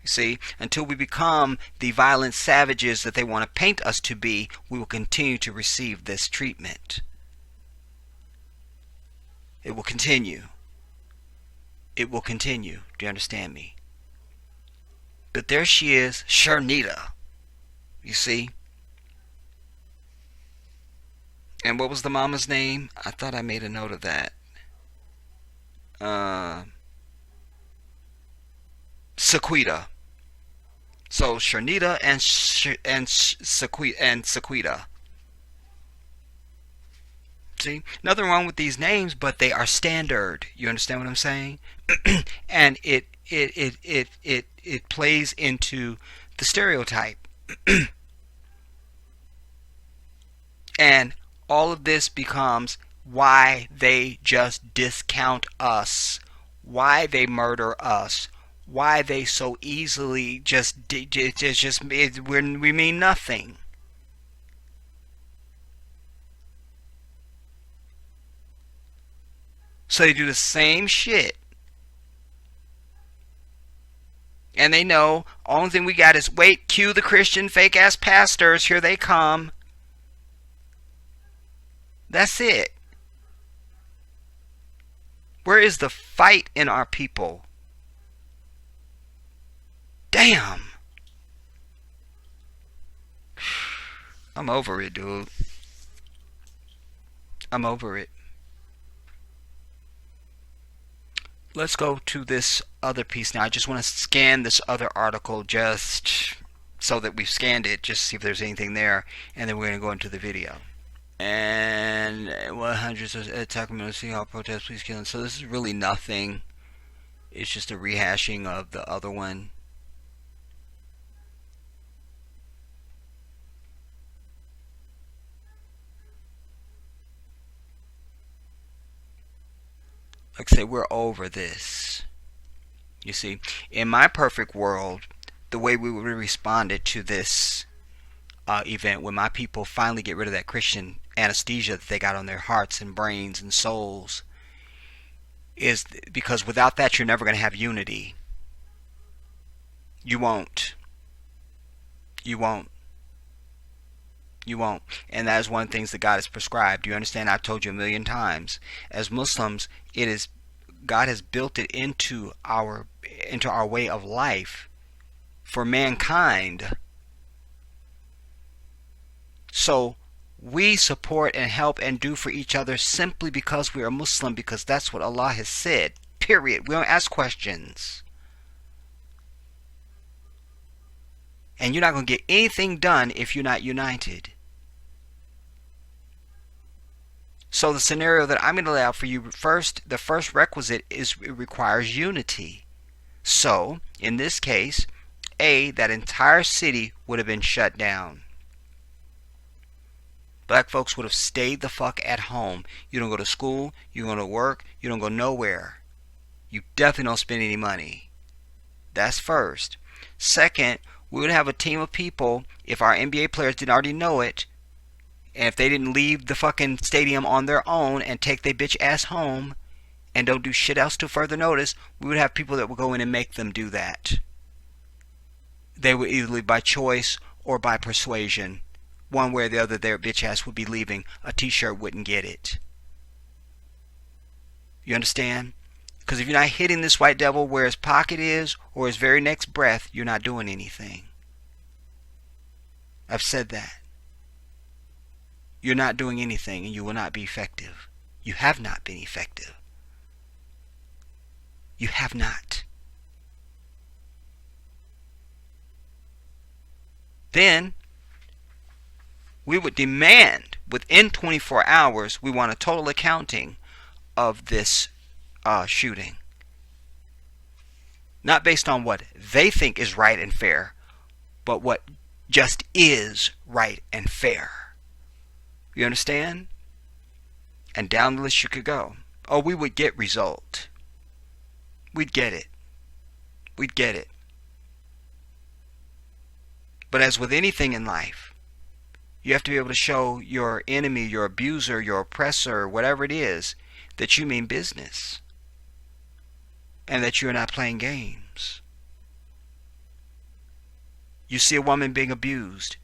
You see, until we become the violent savages that they want to paint us to be, we will continue to receive this treatment. It will continue. It will continue. Do you understand me? But there she is, Sharnita. You see? And what was the mama's name? I thought I made a note of that. Sequita. So Sharnita and Sequita. See? Nothing wrong with these names, but they are standard. You understand what I'm saying? And it plays into the stereotype. And all of this becomes why they just discount us, why they murder us, why they so easily we mean nothing. So they do the same shit. And they know, only thing we got is, wait, cue the Christian fake ass pastors, here they come. That's it. Where is the fight in our people? Damn. I'm over it, dude. I'm over it. Let's go to this other piece now. I just want to scan this other article just so that we've scanned it, just to see if there's anything there, and then we're going to go into the video. And hundreds of Sacramento City Hall protests, please kill them. So this is really nothing. It's just a rehashing of the other one. Like I say, we're over this. You see, in my perfect world, the way we would have responded to this event, when my people finally get rid of that Christian anesthesia that they got on their hearts and brains and souls, is because without that you're never going to have unity. You won't. You won't. You won't. And that is one of the things that God has prescribed. You understand? I've told you a million times. As Muslims, God has built it into our way of life for mankind. So we support and help and do for each other simply because we are Muslim, because that's what Allah has said. Period. We don't ask questions. And you're not going to get anything done if you're not united. So the scenario that I'm going to lay out for you first, the first requisite is it requires unity. So, in this case, that entire city would have been shut down. Black folks would have stayed the fuck at home. You don't go to school, you don't go to work, you don't go nowhere. You definitely don't spend any money. That's first. Second, We would have a team of people, if our NBA players didn't already know it, and if they didn't leave the fucking stadium on their own and take their bitch ass home and don't do shit else to further notice, we would have people that would go in and make them do that. They would either leave by choice or by persuasion. One way or the other, their bitch ass would be leaving. A t-shirt wouldn't get it. You understand? Because if you're not hitting this white devil where his pocket is or his very next breath, you're not doing anything. I've said that. You're not doing anything and you will not be effective. You have not been effective. You have not. Then we would demand within 24 hours, we want a total accounting of this shooting. Not based on what they think is right and fair, but what just is right and fair. You understand? And down the list you could go. Oh, we would get result. We'd get it. We'd get it. But as with anything in life, you have to be able to show your enemy, your abuser, your oppressor, whatever it is, that you mean business. And that you're not playing games. You see a woman being abused.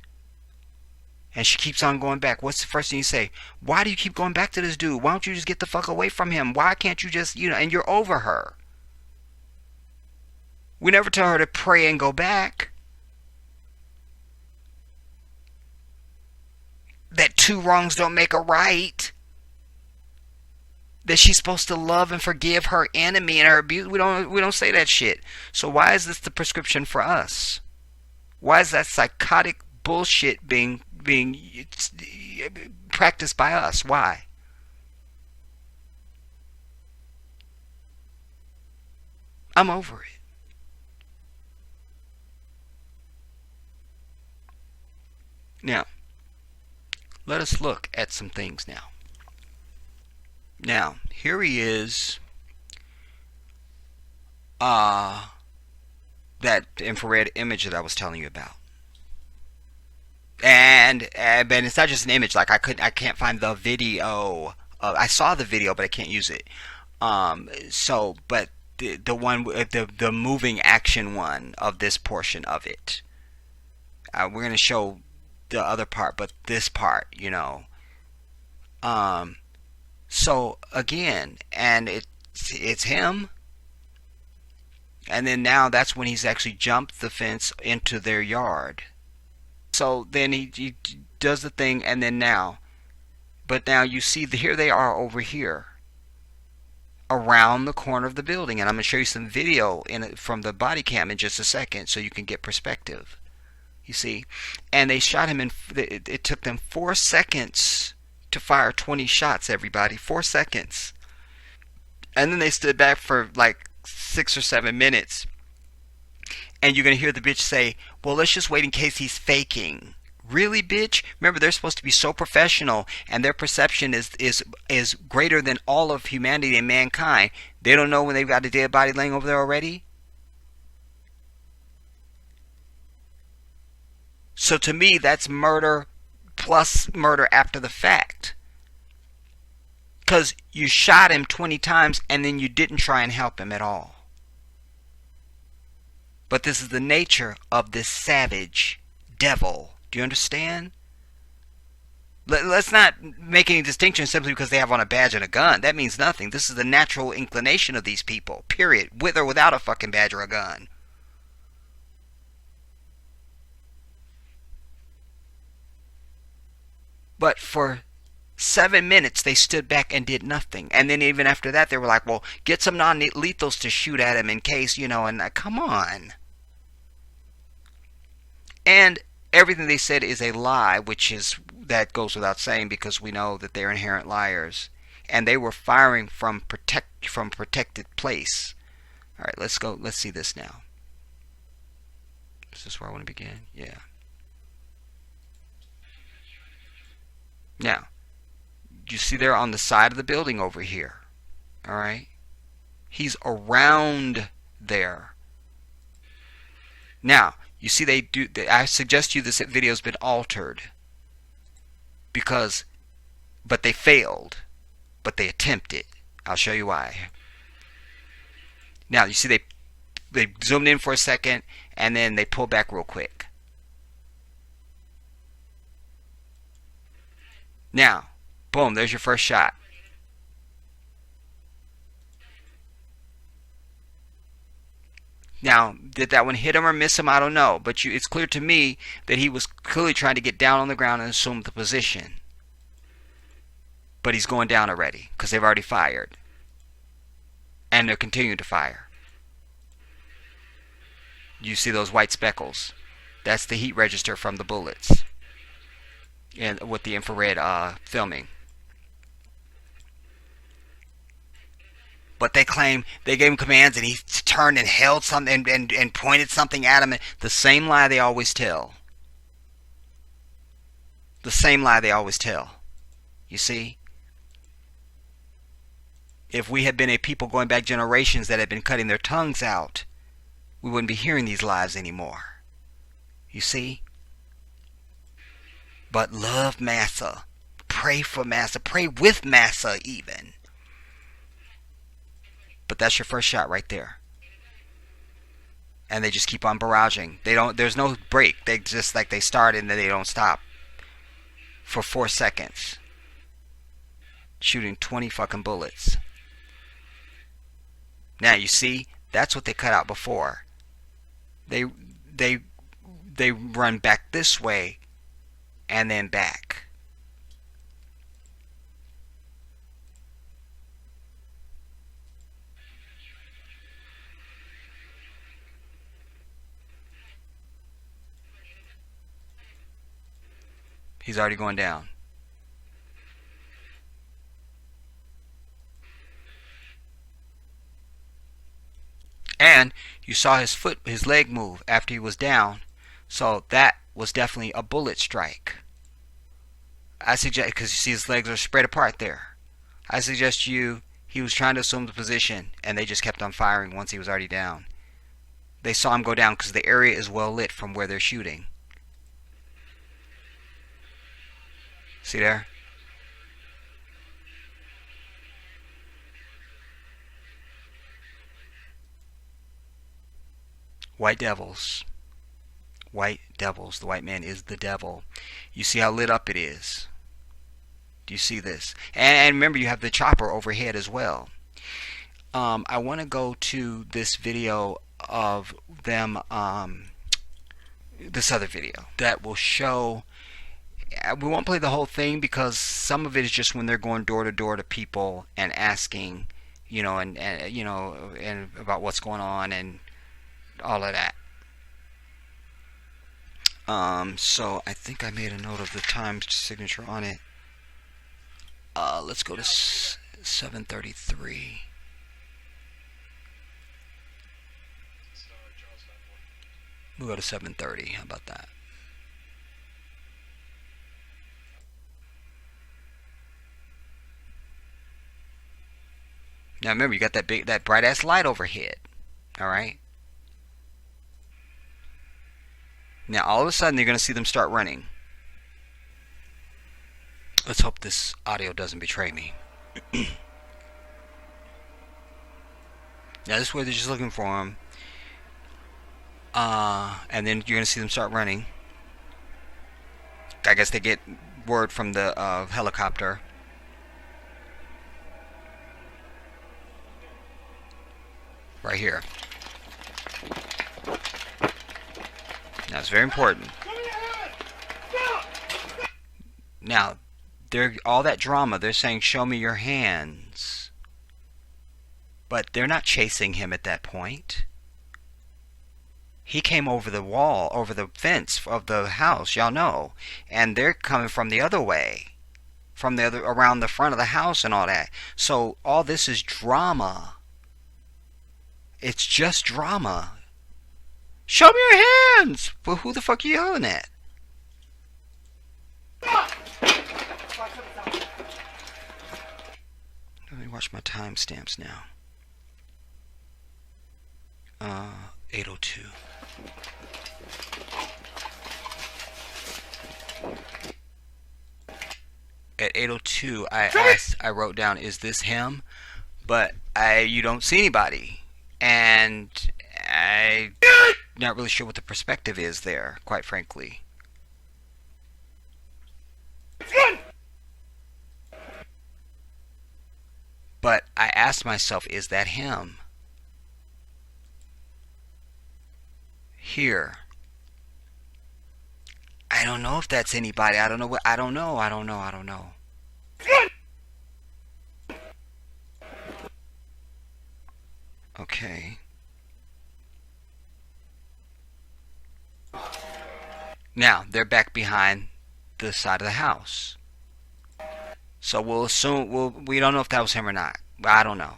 And she keeps on going back. What's the first thing you say? Why do you keep going back to this dude? Why don't you just get the fuck away from him? Why can't you just, and you're over her. We never tell her to pray and go back. That two wrongs don't make a right. That she's supposed to love and forgive her enemy and her abuse. We don't say that shit. So why is this the prescription for us? Why is that psychotic bullshit being practiced by us? Why? I'm over it. Now, let us look at some things now. Now, here he is. That infrared image that I was telling you about. And but it's not just an image. Like I can't find the video. I saw the video, but I can't use it. But the one, the moving action one of this portion of it. We're gonna show the other part, but this part, So again, and it's him. And then now that's when he's actually jumped the fence into their yard. So then he does the thing, and then now. But now you see, here they are over here. Around the corner of the building. And I'm going to show you some video from the body cam in just a second so you can get perspective. You see? And they shot him it took them 4 seconds to fire 20 shots, everybody. 4 seconds. And then they stood back for like 6 or 7 minutes. And you're going to hear the bitch say, well, let's just wait in case he's faking. Really, bitch? Remember, they're supposed to be so professional, and their perception is greater than all of humanity and mankind. They don't know when they've got a dead body laying over there already? So to me, that's murder plus murder after the fact. Because you shot him 20 times, and then you didn't try and help him at all. But this is the nature of this savage devil. Do you understand? Let's not make any distinction simply because they have on a badge and a gun. That means nothing. This is the natural inclination of these people. Period. With or without a fucking badge or a gun. But for 7 minutes they stood back and did nothing. And then even after that they were like, well, get some non-lethals to shoot at him in case, and come on. And everything they said is a lie, that goes without saying because we know that they're inherent liars. And they were firing from protected place. All right, let's see this now. Is this where I want to begin? Yeah. Now, you see there on the side of the building over here. All right? He's around there. Now, you see they do. I suggest to you this video's been altered because, but they failed, but they attempted. I'll show you why. Now, you see they zoomed in for a second and then they pulled back real quick. Now, boom, there's your first shot. Now, did that one hit him or miss him? I don't know. But it's clear to me that he was clearly trying to get down on the ground and assume the position. But he's going down already because they've already fired. And they're continuing to fire. You see those white speckles? That's the heat register from the bullets. And with the infrared filming. But they claim they gave him commands and he turned and held something and pointed something at him. The same lie they always tell. The same lie they always tell. You see? If we had been a people going back generations that had been cutting their tongues out, we wouldn't be hearing these lies anymore. You see? But love Massa. Pray for Massa. Pray with Massa even. But that's your first shot right there. And they just keep on barraging. There's no break. They just like they start and then they don't stop. For 4 seconds. Shooting 20 fucking bullets. Now you see, that's what they cut out before. They run back this way and then back. He's already going down. And you saw his leg move after he was down. So that was definitely a bullet strike. I suggest, because you see his legs are spread apart there. I suggest he was trying to assume the position and they just kept on firing once he was already down. They saw him go down because the area is well lit from where they're shooting. See there? White devils. White devils. The white man is the devil. You see how lit up it is? Do you see this? And remember, you have the chopper overhead as well. I want to go to this video of them, this other video that will show. We won't play the whole thing because some of it is just when they're going door to door to people and asking, and about what's going on and all of that. So I think I made a note of the time signature on it. Let's go to 7:33. We'll go to 7:30. How about that? Now remember, you got that bright ass light overhead. All right. Now all of a sudden you're going to see them start running. Let's hope this audio doesn't betray me. Now this is where they're just looking for him. And then you're going to see them start running. I guess they get word from the helicopter. Right here. Now it's very important. Now, all that drama, they're saying, show me your hands. But they're not chasing him at that point. He came over the wall, over the fence of the house, y'all know. And they're coming from the other way. From the other, around the front of the house and all that. So all this is drama. It's just drama. Show me your hands! Well, who the fuck are you yelling at? Let me watch my timestamps now. 8:02. At 8:02, I wrote down, "Is this him?" But you don't see anybody, and I'm not really sure what the perspective is there, quite frankly. But I asked myself, is that him? Here. I don't know if that's anybody. I don't know. I don't know. Okay. Now, they're back behind the side of the house. So we'll assume, we don't know if that was him or not. I don't know.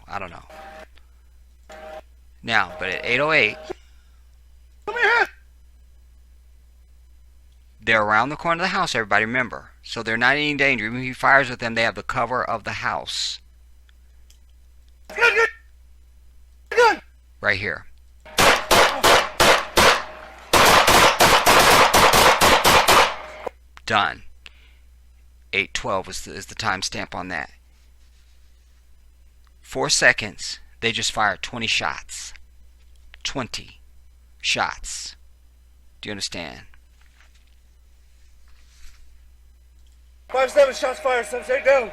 Now, but at 8:08, they're around the corner of the house, everybody, remember. So they're not in any danger. Even if he fires at them, they have the cover of the house. Right here. Done. 8:12 is the timestamp on that. 4 seconds, they just fired 20 shots. 20 shots. Do you understand? 5-7 shots fired, 7-8 down.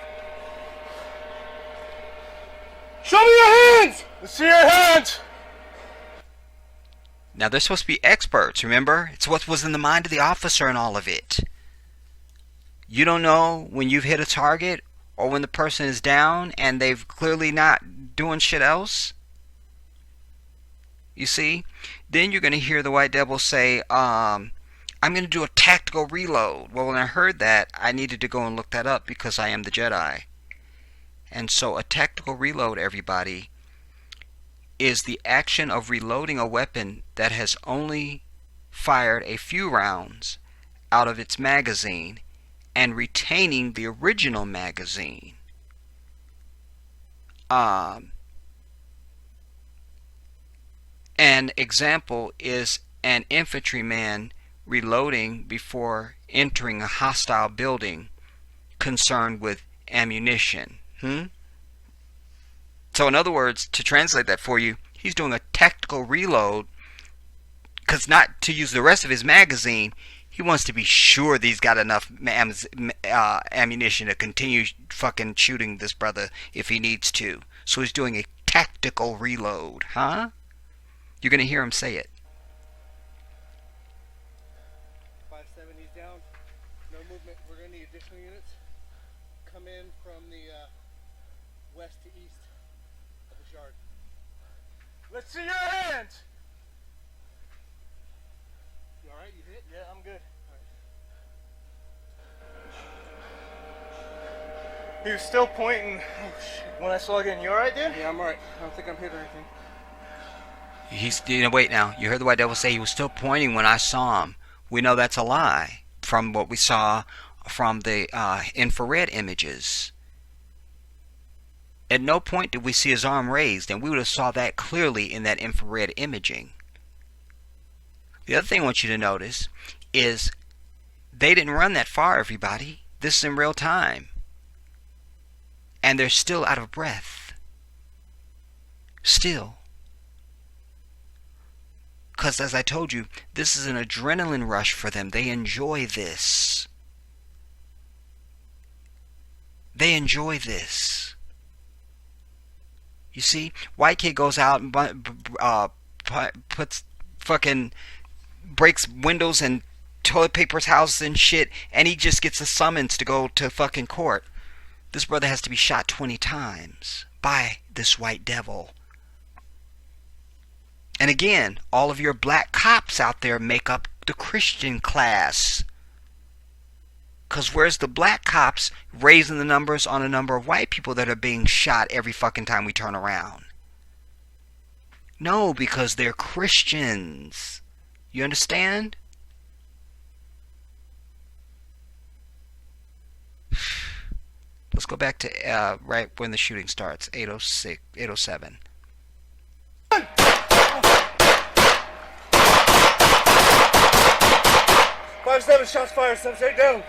Show me your hands! Let's see your hands! Now they're supposed to be experts, remember? It's what was in the mind of the officer and all of it. You don't know when you've hit a target or when the person is down and they've clearly not doing shit else. You see? Then you're going to hear the White Devil say, I'm going to do a tactical reload. Well, when I heard that, I needed to go and look that up because I am the Jedi. And so a tactical reload, everybody, is the action of reloading a weapon that has only fired a few rounds out of its magazine and retaining the original magazine. An example is an infantryman reloading before entering a hostile building concerned with ammunition. So in other words, to translate that for you, he's doing a tactical reload because not to use the rest of his magazine. He wants to be sure that he's got enough ammunition to continue fucking shooting this brother if he needs to. So he's doing a tactical reload, huh? You're going to hear him say it. 5-7, he's down. No movement. We're going to need additional units. Come in from the west to east of the yard. Let's see your hands! You alright? You hit? Yeah, I'm good. He was still pointing when I saw again. You alright, dude? Yeah, I'm alright. I don't think I'm hit or anything. Wait now. You heard the White Devil say he was still pointing when I saw him. We know that's a lie from what we saw from the infrared images. At no point did we see his arm raised, and we would have saw that clearly in that infrared imaging. The other thing I want you to notice is they didn't run that far, everybody. This is in real time. And they're still out of breath. Still. Because as I told you, this is an adrenaline rush for them. They enjoy this. They enjoy this. You see, white kid goes out and puts fucking breaks windows and toilet papers houses and shit, and he just gets a summons to go to fucking court. This brother has to be shot 20 times by this White Devil. And again, all of your black cops out there make up the Christian class. Because where's the black cops raising the numbers on a number of white people that are being shot every fucking time we turn around? No, because they're Christians. You understand? Let's go back to right when the shooting starts, 8:06, 8:07. 5-7, shots fired, step straight down.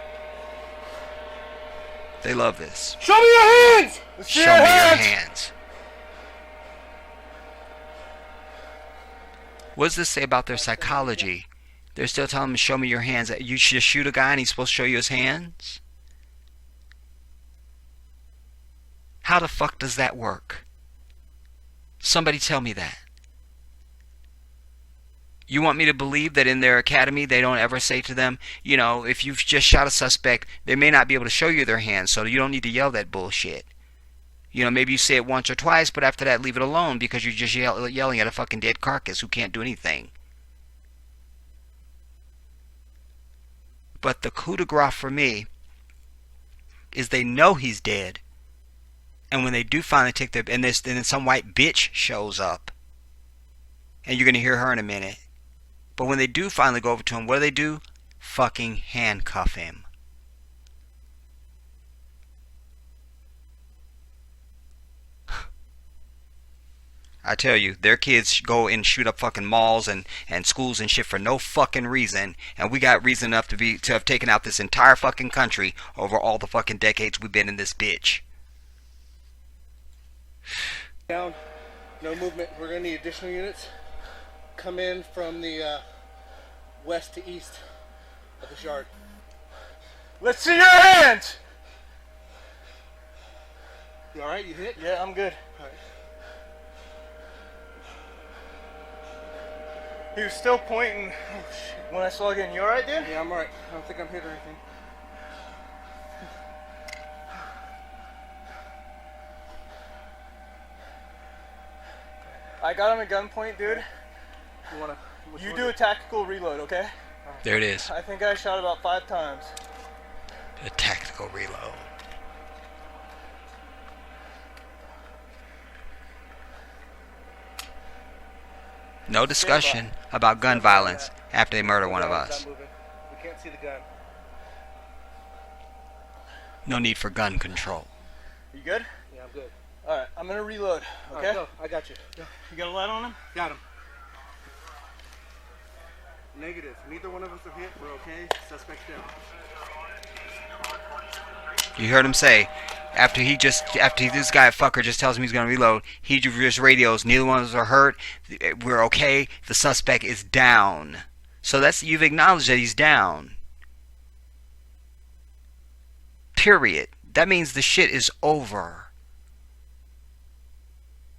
They love this. Show me your hands! Let's see Show me your hands. What does this say about their psychology? They're still telling him, show me your hands. You should shoot a guy and he's supposed to show you his hands? How the fuck does that work? Somebody tell me that. You want me to believe that in their academy they don't ever say to them, you know, if you've just shot a suspect, they may not be able to show you their hands, so you don't need to yell that bullshit. You know, maybe you say it once or twice, but after that leave it alone because you're just yelling at a fucking dead carcass who can't do anything. But the coup de grace for me is they know he's dead. And when they do finally take their... And then some white bitch shows up. And you're going to hear her in a minute. But when they do finally go over to him, what do? Fucking handcuff him. I tell you, their kids go and shoot up fucking malls and schools and shit for no fucking reason. And we got reason enough to have taken out this entire fucking country over all the fucking decades we've been in this bitch. Down, no movement. We're going to need additional units. Come in from the west to east of the yard. Let's see your hands! You alright? You hit? Yeah, I'm good. Alright. He was still pointing when I saw again. You alright, dude? Yeah, I'm alright. I don't think I'm hit or anything. I got him at gunpoint, dude. You do a tactical reload, okay? There it is. I think I shot about 5 times. A tactical reload. No discussion about gun violence after they murder one of us. We can't see the gun. No need for gun control. You good? Yeah, I'm good. Alright, I'm gonna reload, okay? Right, go. I got you. Go. You got a light on him? Got him. Negative. Neither one of us are hit. We're okay. Suspect's down. You heard him say, after this guy fucker just tells him he's gonna reload, he just radios, neither one of us are hurt, we're okay, the suspect is down. So you've acknowledged that he's down. Period. That means the shit is over.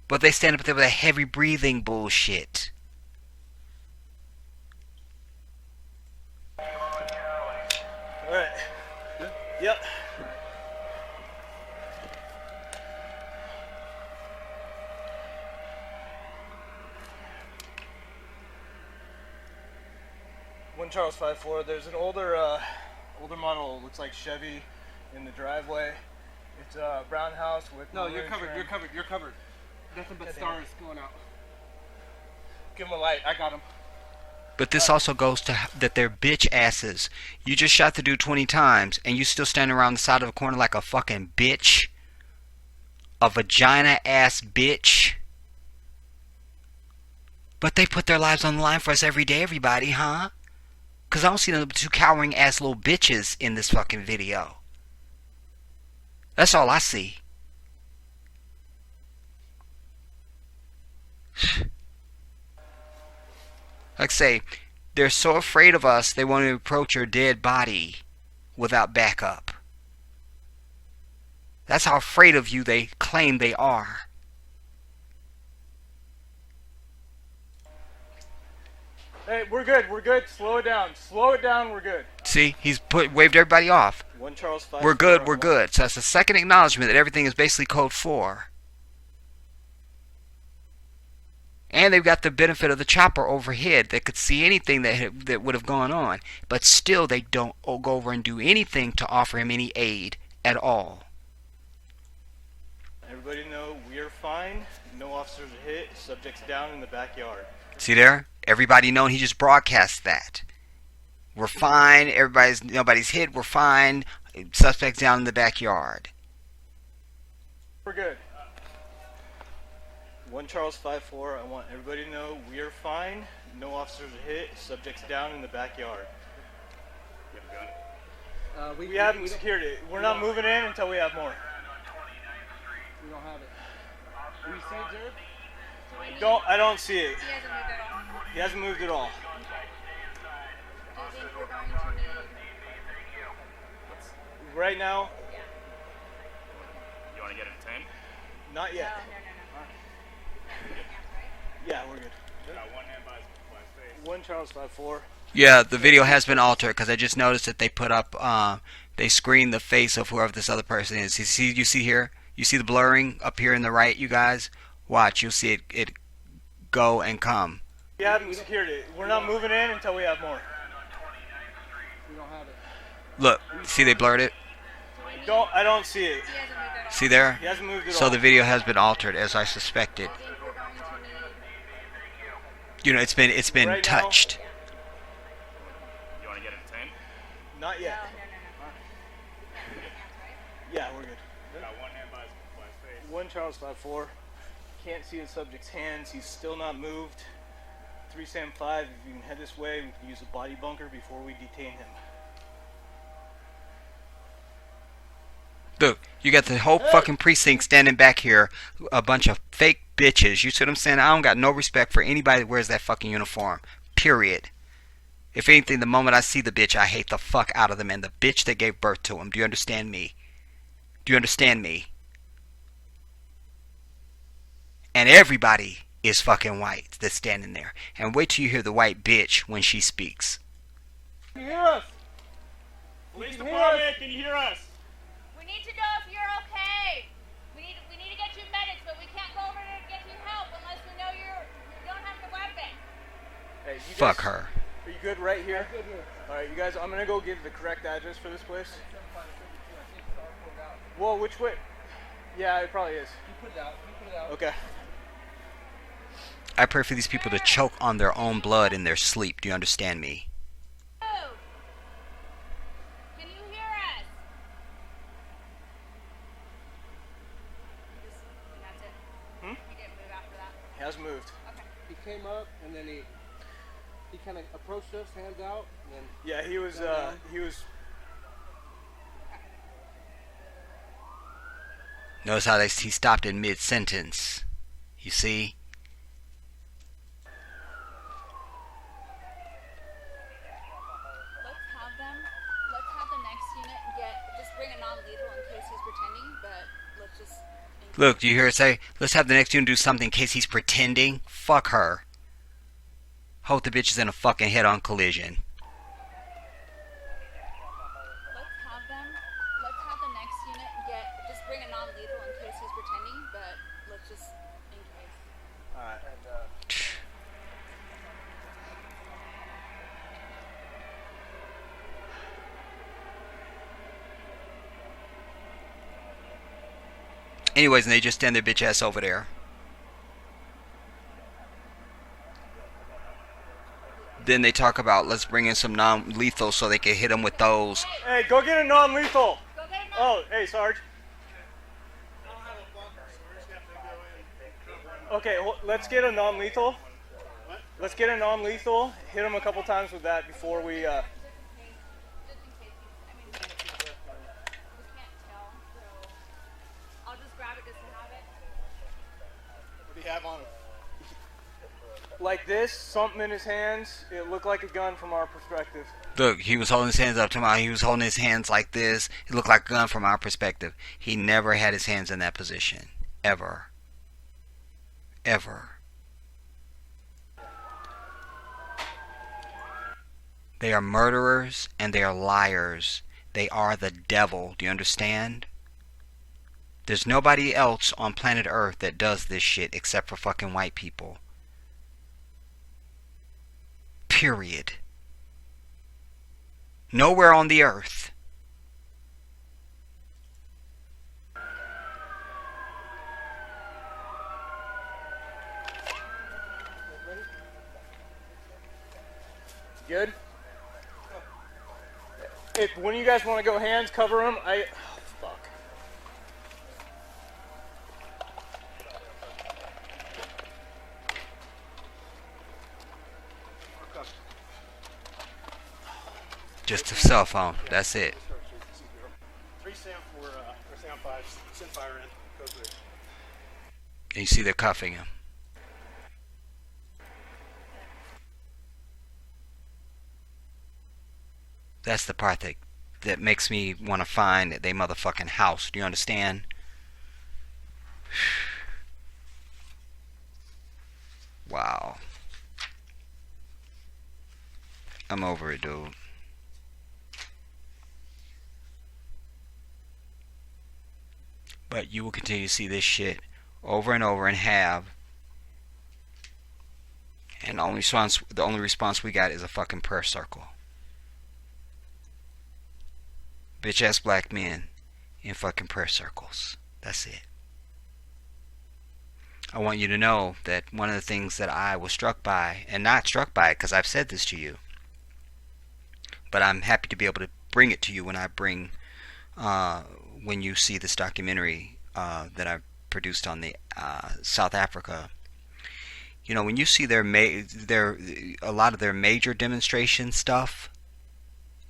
But they stand up there with a heavy breathing bullshit. Alright. Yep. One Charles 5-4. There's an older model, looks like Chevy, in the driveway. It's a brown house with... No, you're covered, you're covered, you're covered. Nothing but stars going out. Give him a light, I got him. But this also goes to that they're bitch asses. You just shot the dude 20 times, and you still standing around the side of a corner like a fucking bitch? A vagina-ass bitch? But they put their lives on the line for us every day, everybody, huh? Because I don't see them two cowering-ass little bitches in this fucking video. That's all I see. Like I say, they're so afraid of us, they won't even approach your dead body without backup. That's how afraid of you they claim they are. Hey, we're good, we're good. Slow it down, we're good. See, he's waved everybody off. One Charles 5. We're good, we're good. So that's the second acknowledgement that everything is basically code 4. And they've got the benefit of the chopper overhead that could see anything that would have gone on. But still, they don't go over and do anything to offer him any aid at all. Everybody know we're fine. No officers are hit. Subject's down in the backyard. See there? Everybody knowing he just broadcast that. We're fine. Nobody's hit. We're fine. Suspect's down in the backyard. We're good. One Charles 5-4. I want everybody to know we're fine. No officers are hit. Subject's down in the backyard. We haven't secured it. We're not moving in until we have more. We don't have it. Do you see it, Jared? I don't see it. He hasn't moved at all. He hasn't moved at all. Do you think we're going to need... Right now, You want to get it at 10? not yet. No. Yeah, we're good. Got one hand by face. 1 Charles 5-4. Yeah, the video has been altered because I just noticed that they put up, they screened the face of whoever this other person is. You see here? You see the blurring up here in the right, you guys? Watch, you'll see it go and come. We haven't secured it. We're not moving in until we have more. We don't have it. Look, see they blurred it? I don't see it. He hasn't moved at all. See there? He hasn't moved at all. So the video has been altered as I suspected. Do you think we're going to need... You know, it's been Right now- touched. You want to get it at 10? Not yet. No. Yeah, we're good. Got one hand by face. 1 Charles 5-4. Can't see the subject's hands. He's still not moved. 3 Sam 5. If you can head this way, we can use a body bunker before we detain him. Look, you got the whole fucking precinct standing back here, a bunch of fake bitches. You see what I'm saying? I don't got no respect for anybody that wears that fucking uniform. Period. If anything, the moment I see the bitch, I hate the fuck out of them and the bitch that gave birth to him. Do you understand me? Do you understand me? And everybody is fucking white that's standing there. And wait till you hear the white bitch when she speaks. Can you hear us? Police Can you hear department, us? can you hear us? We need to know if you're okay. We need to get you medics, but we can't go over there to get you help unless we know you don't have the weapon. Hey, you Fuck guys, her. Are you good right here? Good here. Alright, you guys, I'm gonna go give the correct address for this place. Whoa, which way? Yeah, it probably is. You put it out. Okay. I pray for these people to choke on their own blood in their sleep. Do you understand me? Move. Can you hear us? That's it. Hmm? He didn't move after that. He has moved. Okay. He came up and then he kind of approached us, hands out, and then Yeah, he was Notice how he stopped in mid-sentence. You see? Let's have the next unit just bring a non-lethal in case he's pretending, but let's just... Look, do you hear it say, let's have the next unit do something in case he's pretending? Fuck her. Hope the bitch is in a fucking head-on collision. Let's have the next unit just bring a non-lethal in case he's pretending, but let's just in case. alright. Anyways, and they just stand their bitch ass over there. Then they talk about let's bring in some non-lethal so they can hit him with those. Hey, go get a non-lethal! Go get a Oh, hey, Sarge. Okay, let's get a non-lethal. Let's get a non-lethal. Hit him a couple times with that before we. just in case we just can't tell, so I'll just grab it just to have it. what do you have on him? Like this, something in his hands. It looked like a gun from our perspective. Look, he was holding his hands up to my. He was holding his hands like this. It looked like a gun from our perspective. He never had his hands in that position, ever, ever. They are murderers and they are liars. They are the devil. Do you understand? There's nobody else on planet Earth that does this shit except for fucking white people. Period. Nowhere on the earth. Good? If one of you guys want to go hands, cover him. Oh, fuck. Just a cell phone. That's it. And you see they're cuffing him. That's the part that makes me want to find they motherfucking house. Do you understand? Wow. I'm over it, dude. But you will continue to see this shit over and over and have. And the only response we got is a fucking prayer circle. Bitch ass black men in fucking prayer circles. That's it. I want you to know that one of the things that I was struck by, and not struck by it because I've said this to you, but I'm happy to be able to bring it to you when you see this documentary that I produced on the South Africa. You know, when you see a lot of their major demonstration stuff,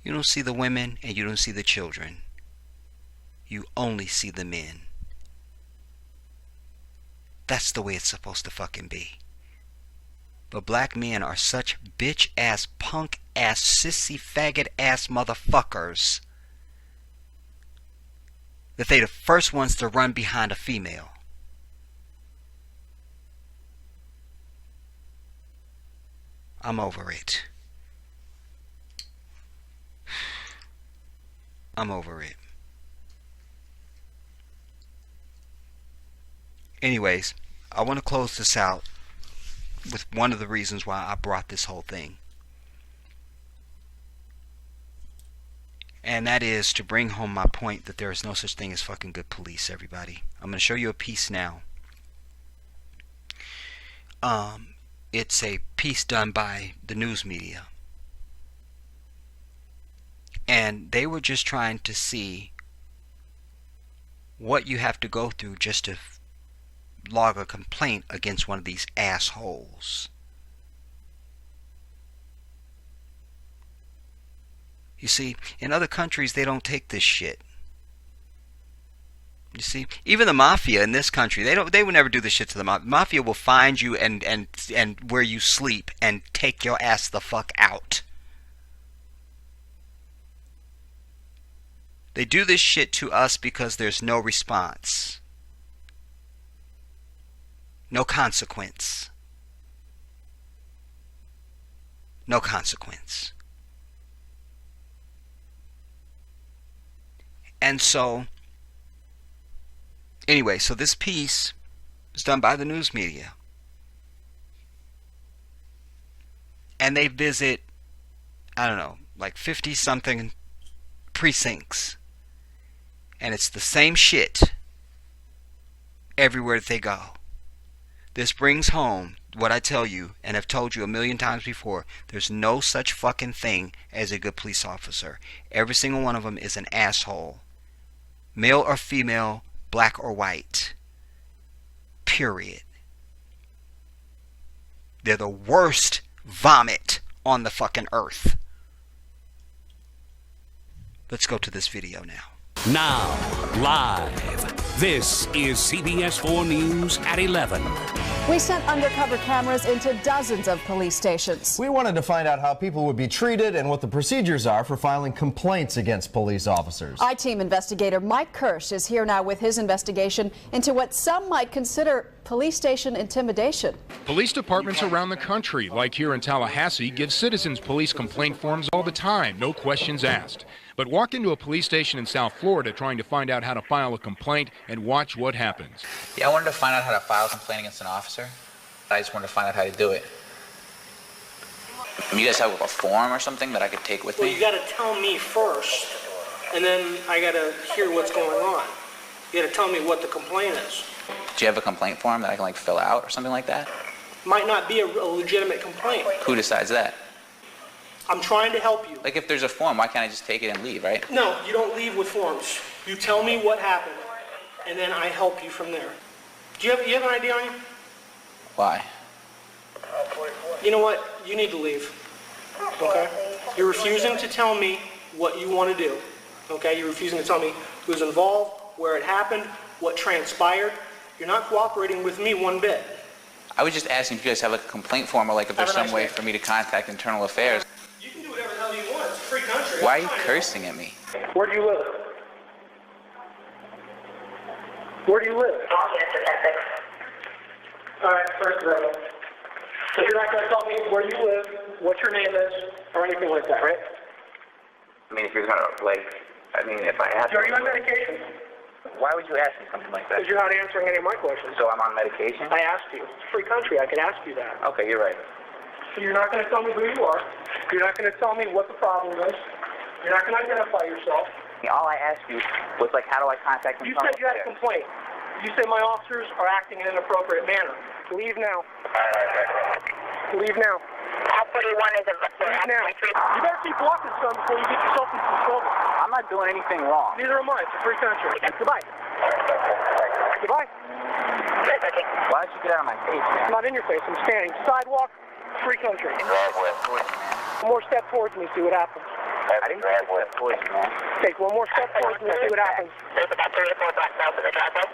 you don't see the women and you don't see the children. You only see the men. That's the way it's supposed to fucking be. But black men are such bitch ass, punk ass, sissy faggot ass motherfuckers that they the first ones to run behind a female. I'm over it. I'm over it. Anyways, I want to close this out with one of the reasons why I brought this whole thing. And that is to bring home my point that there is no such thing as fucking good police, everybody. I'm going to show you a piece now. It's a piece done by the news media. And they were just trying to see what you have to go through just to log a complaint against one of these assholes. You see, in other countries they don't take this shit. You see, even the mafia in this country, they would never do this shit to the mafia. Mafia will find you and where you sleep and take your ass the fuck out. They do this shit to us because there's no response. No consequence. No consequence. And so, anyway, so this piece was done by the news media. And they visit, I don't know, like 50-something precincts. And it's the same shit everywhere that they go. This brings home what I tell you, and I've told you a million times before. There's no such fucking thing as a good police officer. Every single one of them is an asshole. Male or female, black or white. Period. They're the worst vomit on the fucking earth. Let's go to this video now. Now, live, this is CBS 4 News at 11. We sent undercover cameras into dozens of police stations. We wanted to find out how people would be treated and what the procedures are for filing complaints against police officers. I-Team investigator Mike Kirsch is here now with his investigation into what some might consider police station intimidation. Police departments around the country, like here in Tallahassee, give citizens police complaint forms all the time, no questions asked. But walk into a police station in South Florida trying to find out how to file a complaint and watch what happens. Yeah, I wanted to find out how to file a complaint against an officer. I just wanted to find out how to do it. You guys have a form or something that I could take with me? Well, you gotta tell me first, and then I gotta hear what's going on. You gotta tell me what the complaint is. Do you have a complaint form that I can fill out or something like that? Might not be a legitimate complaint. Who decides that? I'm trying to help you. Like, if there's a form, why can't I just take it and leave, right? No, you don't leave with forms. You tell me what happened, and then I help you from there. Do you have an idea on you? Why? You know what? You need to leave. Okay? You're refusing to tell me what you want to do. Okay? You're refusing to tell me who's involved, where it happened, what transpired. You're not cooperating with me one bit. I was just asking if you guys have like a complaint form or like if there's some way for me to contact internal affairs. You can do whatever the hell you want. It's a free country. Why are you cursing at me? Where do you live? Where do you live? All right, first of all, so you're not going to tell me where you live, what your name is, or anything like that, right? I mean, if you're gonna if I ask. Are you on medication? Why would you ask me something like that? Because you're not answering any of my questions. So I'm on medication? I asked you. It's a free country. I can ask you that. Okay, you're right. So you're not going to tell me who you are. You're not going to tell me what the problem is. You're not going to identify yourself. All I asked you was like, how do I contact them? You said you had a complaint. You said my officers are acting in an inappropriate manner. Leave now. Leave now. Leave now. You better keep walking, son, before you get yourself into some trouble. I'm not doing anything wrong. Neither am I. It's a free country. Goodbye. Goodbye. Why don't you get out of my face, man? I'm not in your face. I'm standing. Sidewalk, free country. One more step towards me, see what happens. I didn't take a step towards you, man. Take one more step towards me, see what happens. There's about 3 or 4 black belts in the driveway.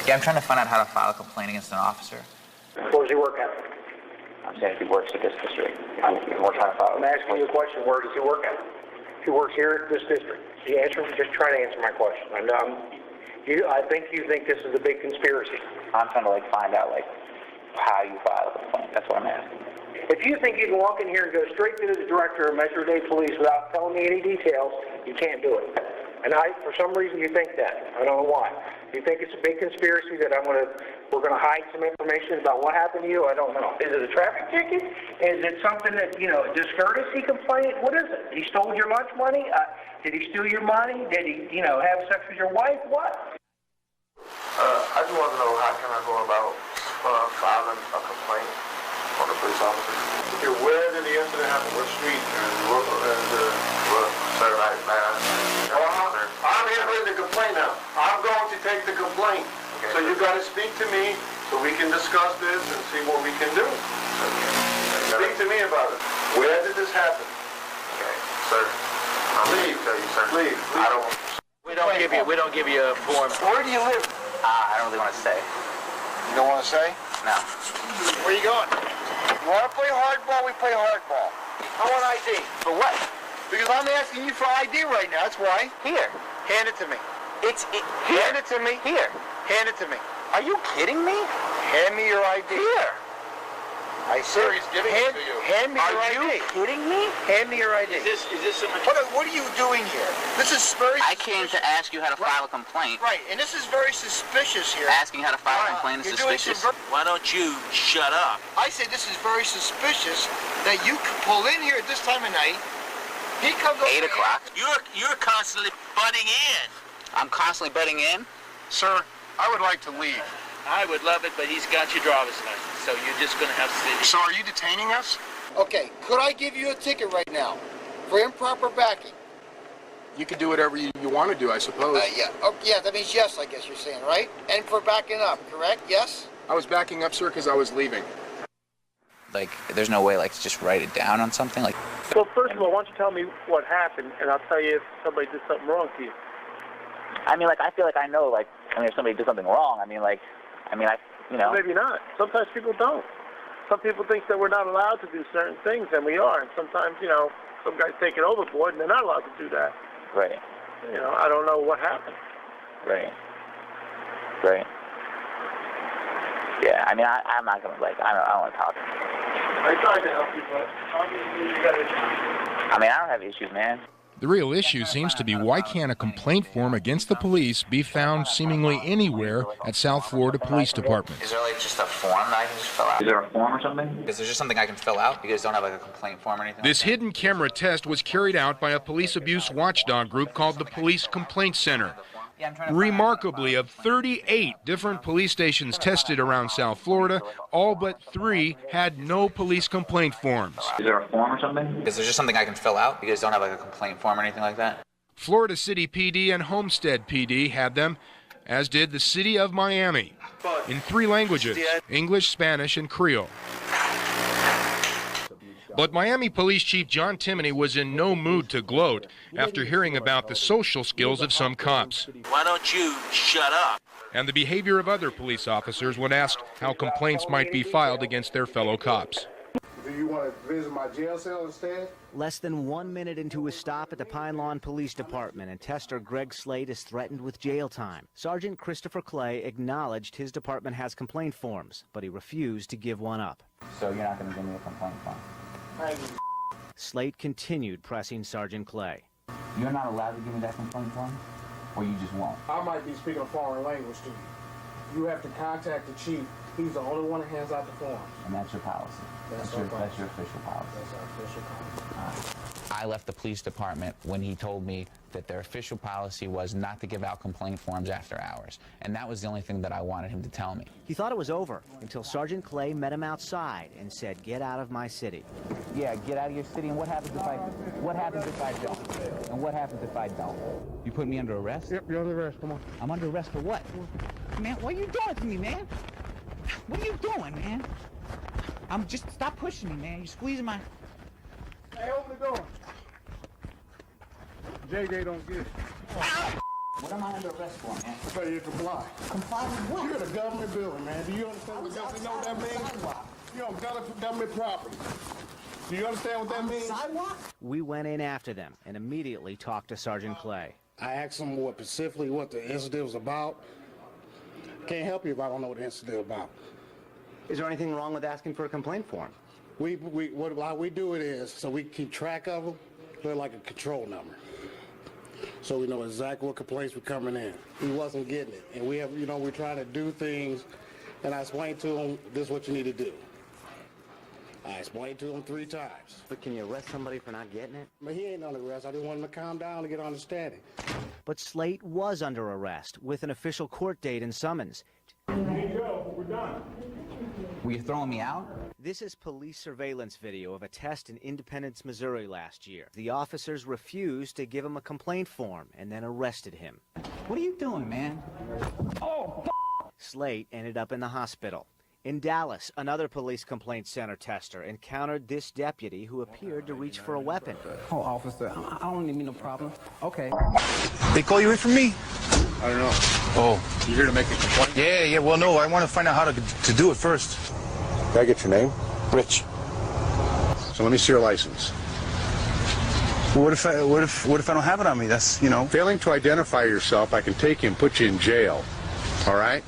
Yeah, I'm trying to find out how to file a complaint against an officer. Where does he work at? I'm saying if he works at this district. We're trying to file. I'm asking you a question. Where does he work at? He works here at this district. So just try to answer my question. I think you think this is a big conspiracy. I'm trying to find out how you file a complaint. That's what I'm asking. If you think you can walk in here and go straight to the director of Metro-Dade Police without telling me any details, you can't do it. And for some reason, you think that. I don't know why. You think it's a big conspiracy that we're gonna hide some information about what happened to you? I don't know. Is it a traffic ticket? Is it something that a discourtesy complaint? What is it? He stole your lunch money? Did he steal your money? Did he, have sex with your wife? What? I just want to know how can I go about filing a complaint on the police officer. Okay, where did the incident happen? What street? Saturday night, man. I'm handling the complaint now. I'm going to take the complaint. Okay. So you got to speak to me so we can discuss this and see what we can do. Okay. Speak to me about it. Where did this happen? Okay, sir. Leave, sir. Leave. I don't. We don't give you a form. Where do you live? I don't really want to say. You don't want to say? No. Where you going? You want to play hardball? We play hardball. I want ID. For what? Because I'm asking you for ID right now. That's why. Here. Hand it to me. Here. Hand it to me. Here. Hand it to me. Are you kidding me? Hand me your ID. Here. I said, he's giving it to you. Hand me your ID. Are you kidding me? Hand me your ID. Is this some... What are you doing here? This is very I came to ask you how to file a complaint. Right, and this is very suspicious here. Asking how to file a complaint is suspicious. Why don't you shut up? I say this is very suspicious that you pull in here at this time of night. He comes over 8 o'clock. You're constantly butting in. I'm constantly butting in? Sir, I would like to leave. I would love it, but he's got your driver's license, so you're just going to have to sit here. So are you detaining us? Okay, could I give you a ticket right now for improper backing? You can do whatever you want to do, I suppose. Yeah, that means yes, I guess you're saying, right? And for backing up, correct? Yes? I was backing up, sir, because I was leaving. There's no way, to just write it down on something? Well, first of all, why don't you tell me what happened, and I'll tell you if somebody did something wrong to you. I feel like I know, if somebody did something wrong, Maybe not. Sometimes people don't. Some people think that we're not allowed to do certain things, and we are. And sometimes, some guys take it overboard, and they're not allowed to do that. Right. I don't know what happened. Right. Yeah, I'm not going to, I don't want to talk. I tried to help you, but obviously you got issues. I don't have issues, man. The real issue seems to be why can't a complaint form against the police be found seemingly anywhere at South Florida Police Department? Is there just a form that I can just fill out? Is there a form or something? Is there just something I can fill out? You guys don't have a complaint form or anything? This hidden camera test was carried out by a police abuse watchdog group called the Police Complaint Center. Remarkably, of 38 different police stations tested around South Florida, all but 3 had no police complaint forms. Is there a form or something? Is there just something I can fill out? You guys don't have a complaint form or anything like that? Florida City PD and Homestead PD had them, as did the City of Miami, in 3 languages, English, Spanish, and Creole. But Miami Police Chief John Timoney was in no mood to gloat after hearing about the social skills of some cops. Why don't you shut up? And the behavior of other police officers when asked how complaints might be filed against their fellow cops. Do you want to visit my jail cell instead? Less than 1 minute into his stop at the Pine Lawn Police Department, and Tester Greg Slade is threatened with jail time. Sergeant Christopher Clay acknowledged his department has complaint forms, but he refused to give one up. So you're not going to give me a complaint form? Slade continued pressing Sergeant Clay. You're not allowed to give me that complaint form? Or you just won't? I might be speaking a foreign language to you. You have to contact the chief. He's the only one that hands out the forms. And that's your policy? That's your official policy? That's our official policy. I left the police department when he told me that their official policy was not to give out complaint forms after hours. And that was the only thing that I wanted him to tell me. He thought it was over until Sergeant Clay met him outside and said, "Get out of my city." Yeah, get out of your city, and what happens if I don't? And what happens if I don't? You put me under arrest? Yep, you're under arrest. Come on. I'm under arrest for what? Man, what are you doing to me, man? What are you doing, man? Stop pushing me, man. You're squeezing my... Hey, open the door. JJ don't get it. What am I under arrest for, man? So you comply. Comply with what? You're in a government building, man. Do you understand what government know what that means? You're on government property. Do you understand what that means? Sidewalk? We went in after them and immediately talked to Sergeant Clay. I asked him specifically what the incident was about. Can't help you if I don't know what the incident is about. Is there anything wrong with asking for a complaint form? How we do it is, so we keep track of them. They're like a control number. So we know exactly what complaints were coming in. He wasn't getting it. And we have, we're trying to do things, and I explained to him, this is what you need to do. I explained to him 3 times. But can you arrest somebody for not getting it? But he ain't under arrest. I just want him to calm down and get understanding. But Slate was under arrest with an official court date and summons. Here you go. We're done. Were you throwing me out? This is police surveillance video of a test in Independence, Missouri last year. The officers refused to give him a complaint form and then arrested him. What are you doing, man? Oh, Slate ended up in the hospital. In Dallas, another police complaint center tester encountered this deputy who appeared to reach for a weapon. Oh, officer, I don't need no problem. Okay. They call you in for me? I don't know. Oh. You here to make a complaint? Yeah, well, no, I want to find out how to do it first. Can I get your name? Rich. So let me see your license. What if I don't have it on me? That's, Failing to identify yourself, I can take you and put you in jail. All right?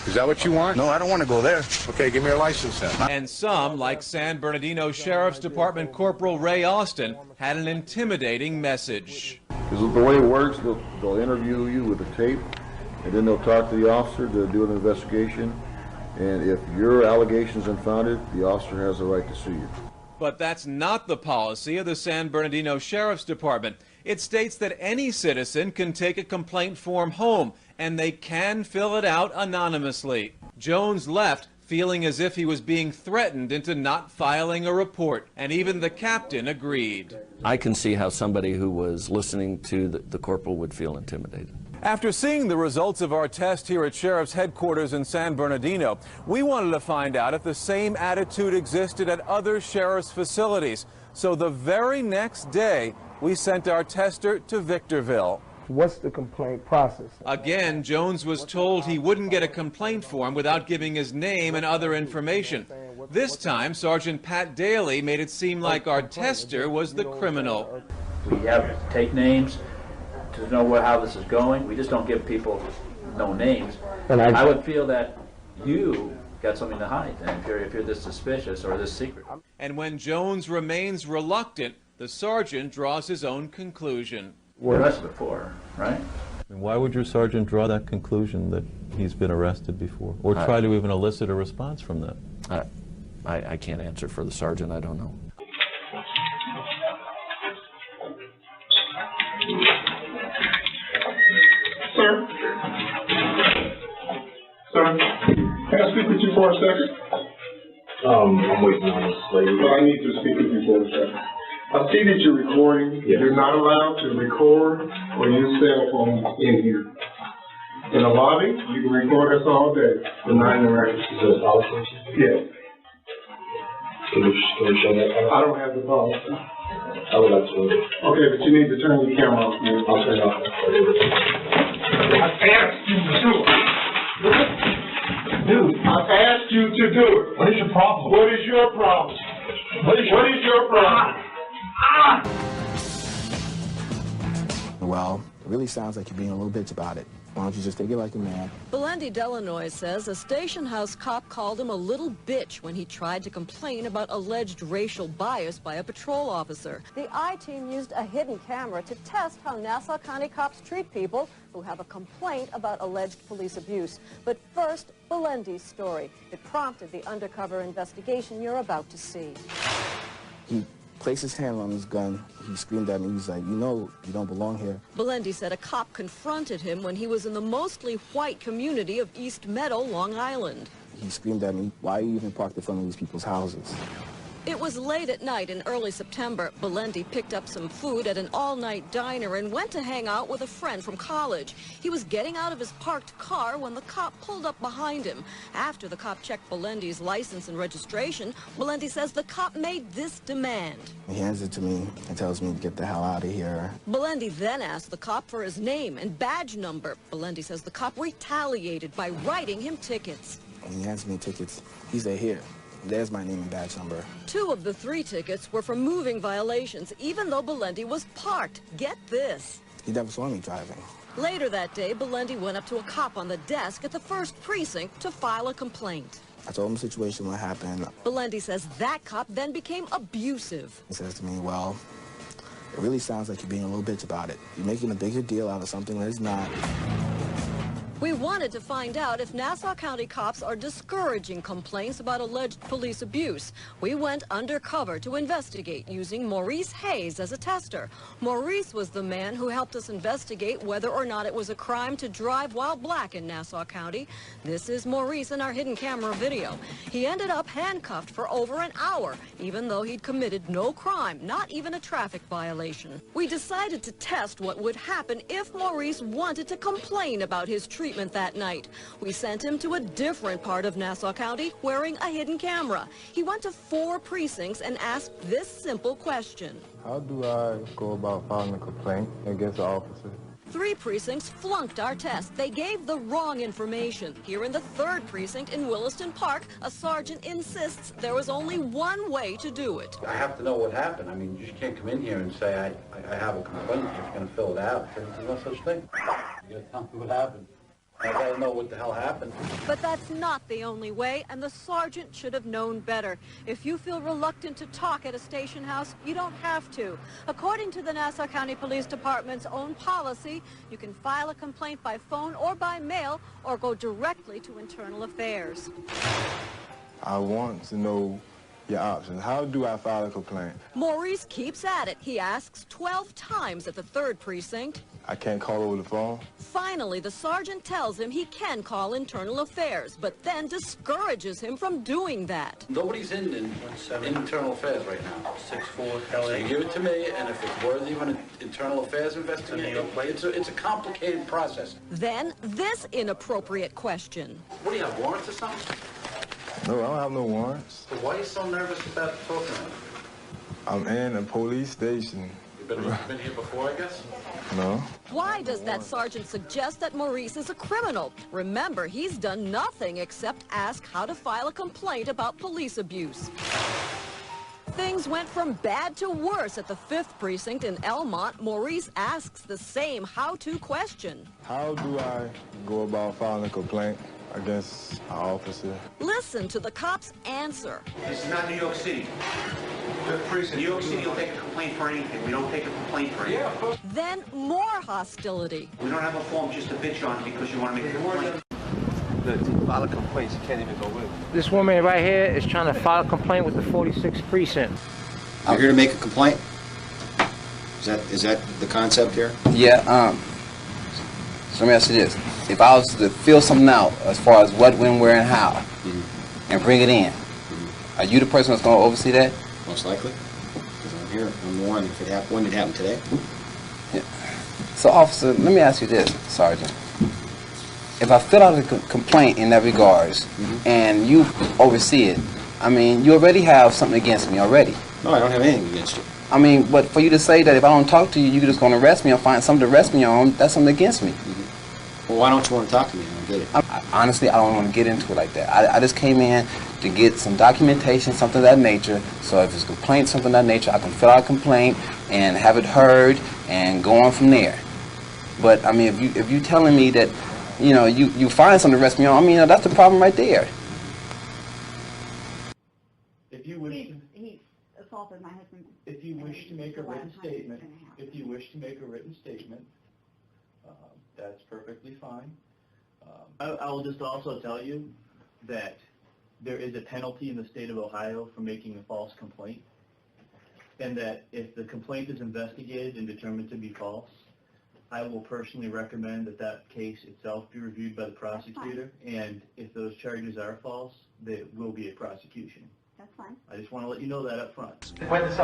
Is that what you want? No, I don't want to go there. Okay, give me your license then. And some, like San Bernardino Sheriff's Department Corporal Ray Austin, had an intimidating message. Because the way it works, they'll interview you with a tape, and then they'll talk to the officer, they'll do an investigation, and if your allegation is unfounded, the officer has the right to sue you. But that's not the policy of the San Bernardino Sheriff's Department. It states that any citizen can take a complaint form home, and they can fill it out anonymously. Jones left feeling as if he was being threatened into not filing a report, and even the captain agreed. I can see how somebody who was listening to the corporal would feel intimidated. After seeing the results of our test here at Sheriff's headquarters in San Bernardino, we wanted to find out if the same attitude existed at other sheriff's facilities. So the very next day, we sent our tester to Victorville. What's the complaint process? Again, Jones was told he wouldn't get a complaint form without giving his name and other information. This time, Sergeant Pat Daly made it seem like our tester was the criminal. We have to take names to know how this is going. We just don't give people no names. And I would feel that you got something to hide, and if you're this suspicious or this secret. And when Jones remains reluctant, the sergeant draws his own conclusion. We're arrested before, right? And why would your sergeant draw that conclusion that he's been arrested before, or try to even elicit a response from that? I can't answer for the sergeant. I don't know. Sir? Sir? Can I speak with you for a second? I'm waiting on this lady. I need to speak with you for a second. I see that you're recording. Yes. You're not allowed to record or use cell phones in here. In the lobby, you can record us all day. The 9 directions. Is this policy? Yes. Can you show that? I don't have the phone. I would like to. Okay, but you need to turn your camera off, man. I'll turn it off. I asked you to do it. Dude, I asked you to do it. What is your problem? What is your problem? What is your problem? Well, it really sounds like you're being a little bitch about it. Why don't you just take it like a man? Belendy Delanois says a station house cop called him a little bitch when he tried to complain about alleged racial bias by a patrol officer. The I-Team used a hidden camera to test how Nassau County cops treat people who have a complaint about alleged police abuse. But first, Belendy's story. It prompted the undercover investigation you're about to see. He placed his hand on his gun. He screamed at me. He was like, you know, you don't belong here. Belendy said a cop confronted him when he was in the mostly white community of East Meadow, Long Island. He screamed at me, why are you even parked in front of these people's houses? It was late at night in early September. Belendy picked up some food at an all-night diner and went to hang out with a friend from college. He was getting out of his parked car when the cop pulled up behind him. After the cop checked Belendy's license and registration, Belendy says the cop made this demand. He hands it to me and tells me to get the hell out of here. Belendy then asked the cop for his name and badge number. Belendy says the cop retaliated by writing him tickets. When he hands me tickets, he said, here. There's my name and badge number. 2 of the 3 tickets were for moving violations, even though Belendy was parked. Get this. He never saw me driving. Later that day, Belendy went up to a cop on the desk at the 1st Precinct to file a complaint. I told him the situation, what happened. Belendy says that cop then became abusive. He says to me, well, it really sounds like you're being a little bitch about it. You're making a bigger deal out of something that is not. We wanted to find out if Nassau County cops are discouraging complaints about alleged police abuse. We went undercover to investigate using Maurice Hayes as a tester. Maurice was the man who helped us investigate whether or not it was a crime to drive while black in Nassau County. This is Maurice in our hidden camera video. He ended up handcuffed for over an hour, even though he'd committed no crime, not even a traffic violation. We decided to test what would happen if Maurice wanted to complain about his treatment that night. We sent him to a different part of Nassau County wearing a hidden camera. He went to 4 precincts and asked this simple question. How do I go about filing a complaint against an officer? 3 precincts flunked our test. They gave the wrong information. Here in the 3rd precinct in Williston Park, a sergeant insists there was only one way to do it. I have to know what happened. I mean, you just can't come in here and say, I have a complaint, you're just going to fill it out. There's no such thing. You got to tell me what happened. I got to know what the hell happened. But that's not the only way, and the sergeant should have known better. If you feel reluctant to talk at a station house, you don't have to. According to the Nassau County Police Department's own policy, you can file a complaint by phone or by mail, or go directly to Internal Affairs. I want to know your options. How do I file a complaint? Maurice keeps at it. He asks 12 times at the 3rd precinct. I can't call over the phone? Finally, the sergeant tells him he can call Internal Affairs, but then discourages him from doing that. Nobody's in Internal Affairs right now. 6-4 LA. So you give it to me, and if it's worthy of an Internal Affairs investigation, it's a complicated process. Then this inappropriate question. What do you have, warrants or something? No, I don't have no warrants. So why are you so nervous about talking to me? I'm in a police station. You've been here before, I guess? No. Why does that sergeant suggest that Maurice is a criminal? Remember, he's done nothing except ask how to file a complaint about police abuse. Things went from bad to worse at the 5th precinct in Elmont. Maurice asks the same how-to question. How do I go about filing a complaint against an officer? Listen to the cop's answer. This is not New York City. New York City will take a complaint for anything. We don't take a complaint for anything. Then more hostility. We don't have a form just to bitch on because you want to make a complaint. To file a complaint, she can't even go with. This woman right here is trying to file a complaint with the 46th precinct. I'm here to make a complaint. Is that the concept here? Yeah, so let me ask you this. If I was to fill something out as far as what, when, where, and how, and bring it in, are you the person that's going to oversee that? Most likely. Because I'm here. I'm the one. If it happened, when did it happen today? Yeah. So, officer, let me ask you this, Sergeant. If I fill out a complaint in that regards, and you oversee it, I mean, you already have something against me already. No, I don't have anything against you. I mean, but for you to say that if I don't talk to you, you're just going to arrest me or find something to arrest me on, that's something against me. Well, why don't you want to talk to me? I don't get it. Honestly, I don't want to get into it like that. I just came in to get some documentation, something of that nature. So if it's a complaint, something of that nature, I can fill out a complaint and have it heard and go on from there. But I mean, if you telling me that, you know, you find something to arrest me on, I mean, that's the problem right there. If you wish to, He assaulted my husband. if you wish to make a written statement, that's perfectly fine. I will just also tell you that there is a penalty in the state of Ohio for making a false complaint, and that if the complaint is investigated and determined to be false, I will personally recommend that that case itself be reviewed by the prosecutor, and if those charges are false, there will be a prosecution. That's fine. I just want to let you know that up front. When this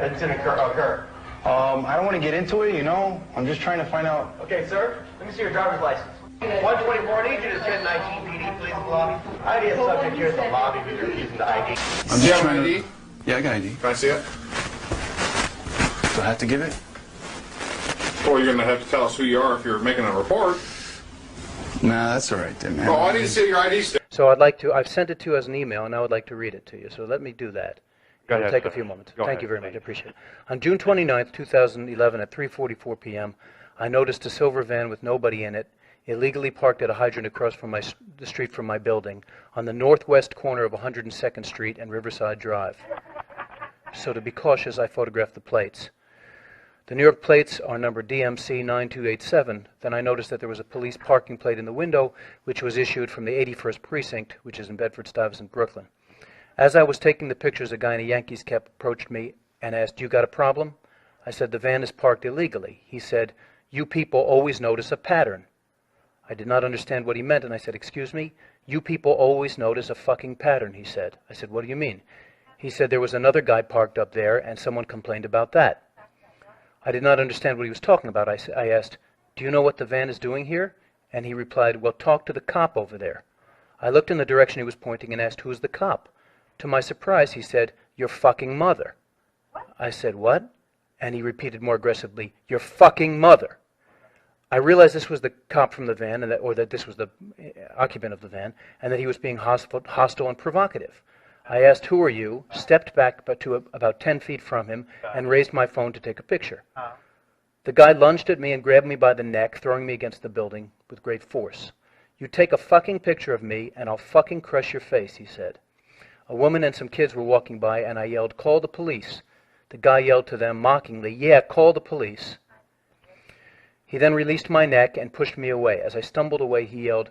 incident occur? I don't want to get into it, you know. I'm just trying to find out. Okay, sir. Let me see your driver's license. 124, I need you to 1019 PD, please, in the lobby. ID subject here is the lobby, but you're using the ID. I'm just trying to... Yeah, I got ID. Can I see it? Do I have to give it? Or you're going to have to tell us who you are if you're making a report. Nah, that's all right then, man. Oh, I didn't see your ID stick. So I've sent it to you as an email, and I would like to read it to you. So let me do that. Go It'll ahead, take a sir. few moments. Go Thank ahead, you very much. please. I appreciate it. On June 29th, 2011, at 3:44 p.m., I noticed a silver van with nobody in it, illegally parked at a hydrant across from the street from my building, on the northwest corner of 102nd Street and Riverside Drive. So to be cautious, I photographed the plates. The New York plates are number DMC 9287. Then I noticed that there was a police parking plate in the window, which was issued from the 81st Precinct, which is in Bedford-Stuyvesant, Brooklyn. As I was taking the pictures, a guy in a Yankees cap approached me and asked, "You got a problem?" I said, "The van is parked illegally." He said, "You people always notice a pattern." I did not understand what he meant, and I said, "Excuse me? You people always notice a fucking pattern," he said. I said, "What do you mean?" He said, "There was another guy parked up there, and someone complained about that." I did not understand what he was talking about. I asked, "Do you know what the van is doing here?" And he replied, "Well, talk to the cop over there." I looked in the direction he was pointing and asked, "Who's the cop?" To my surprise, he said, "Your fucking mother." I said, "What?" And he repeated more aggressively, "Your fucking mother." I realized this was the cop from the van, or that this was the occupant of the van, and that he was being hostile and provocative. I asked, "Who are you?" stepped back to about 10 feet from him, and raised my phone to take a picture. The guy lunged at me and grabbed me by the neck, throwing me against the building with great force. "You take a fucking picture of me, and I'll fucking crush your face," he said. A woman and some kids were walking by, and I yelled, "Call the police." The guy yelled to them mockingly, "Yeah, call the police." He then released my neck and pushed me away. As I stumbled away, he yelled,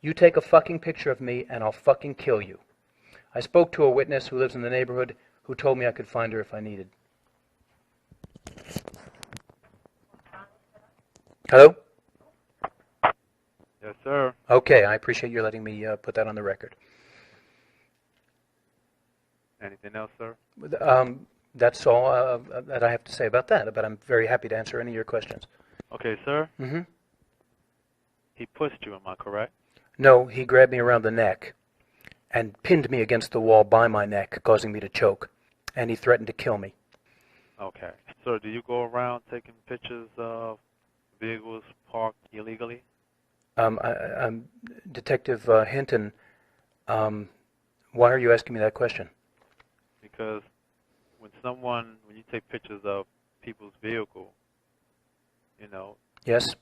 "You take a fucking picture of me, and I'll fucking kill you." I spoke to a witness who lives in the neighborhood who told me I could find her if I needed. Hello? Yes, sir. Okay, I appreciate you letting me put that on the record. Anything else, sir? That's all that I have to say about that, but I'm very happy to answer any of your questions. Okay, sir. Mm-hmm. He pushed you, am I correct? No, he grabbed me around the neck and pinned me against the wall by my neck, causing me to choke, and he threatened to kill me. Okay. So do you go around taking pictures of vehicles parked illegally? Detective Hinton, why are you asking me that question? Because when you take pictures of people's vehicle, you know. Yes,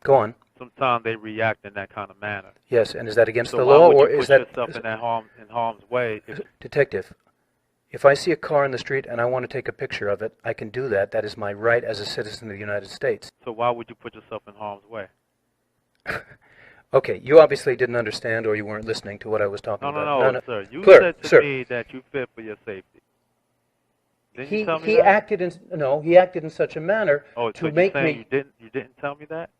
go on. Sometimes they react in that kind of manner. Yes, and is that against So the why law, would or you is put that yourself in harm's way? Detective, if I see a car in the street and I want to take a picture of it, I can do that. That is my right as a citizen of the United States. So why would you put yourself in harm's way? Okay, you obviously didn't understand, or you weren't listening to what I was talking about. No, sir. You Clear, said to sir. me that you feared for your safety. Didn't He you tell me he that? acted in such a manner Oh, to so make you're saying me. you didn't tell me that?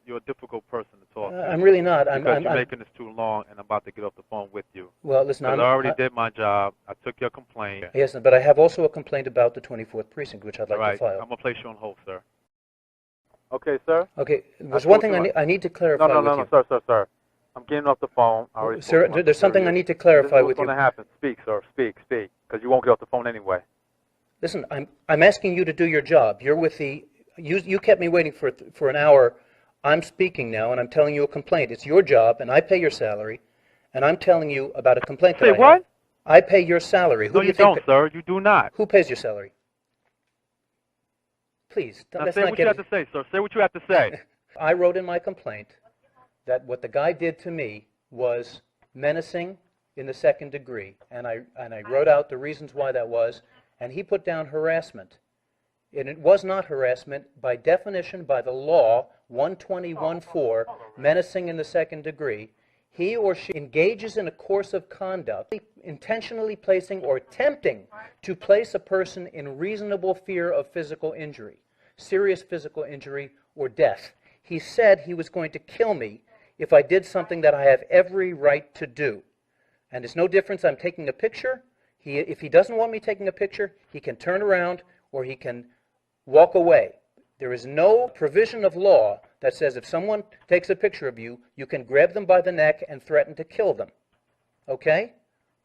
You're a difficult person to talk to. I'm really not. Because you're making this too long, and I'm about to get off the phone with you. Well, listen, Because I already did my job. I took your complaint. Yes, but I have also a complaint about the 24th precinct, which I'd like All to file. I'm gonna place you on hold, sir. Okay, sir. Okay, there's one thing I need to clarify with you. No, sir. I'm getting off the phone. I already Sir, spoke to my there's something I superior. need to clarify This is with what's you. going to happen. Speak, sir. Speak, because you won't get off the phone anyway. Listen, I'm asking you to do your job. You're with the, you kept me waiting for an hour. I'm speaking now, and I'm telling you a complaint. It's your job, and I pay your salary, and I'm telling you about a complaint that I have. Say what? I pay your salary. Who No, do you think don't, sir. You do not. Who pays your salary? Please, Now let's say not what you have to say, sir. Say what you have to say. I wrote in my complaint that what the guy did to me was menacing in the second degree, and I wrote out the reasons why that was, and he put down harassment. And it was not harassment by definition by the law 120.14, menacing in the second degree. He or she engages in a course of conduct intentionally placing or attempting to place a person in reasonable fear of physical injury, serious physical injury, or death. He said he was going to kill me if I did something that I have every right to do. And it's no difference. I'm taking a picture. If he doesn't want me taking a picture, he can turn around or he can walk away. There is no provision of law that says if someone takes a picture of you, you can grab them by the neck and threaten to kill them. Okay?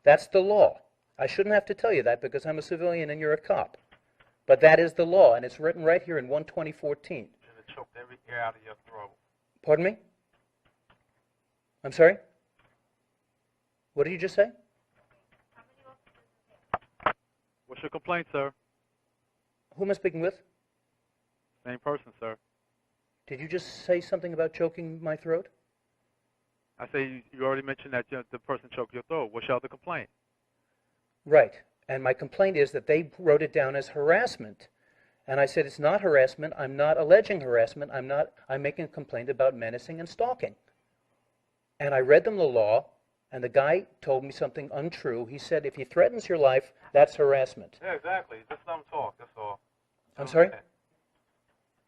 That's the law. I shouldn't have to tell you that because I'm a civilian and you're a cop. But that is the law, and it's written right here in 120.14. It choked every air out of your throat. Pardon me? I'm sorry? What did you just say? What's your complaint, sir? Who am I speaking with? Same person, sir. Did you just say something about choking my throat? I say you already mentioned that the person choked your throat. What's your other complaint? Right. And my complaint is that they wrote it down as harassment. And I said it's not harassment. I'm not alleging harassment. I'm making a complaint about menacing and stalking. And I read them the law, and the guy told me something untrue. He said if he threatens your life, that's harassment. Yeah, exactly. Just let him talk. That's all. I'm sorry?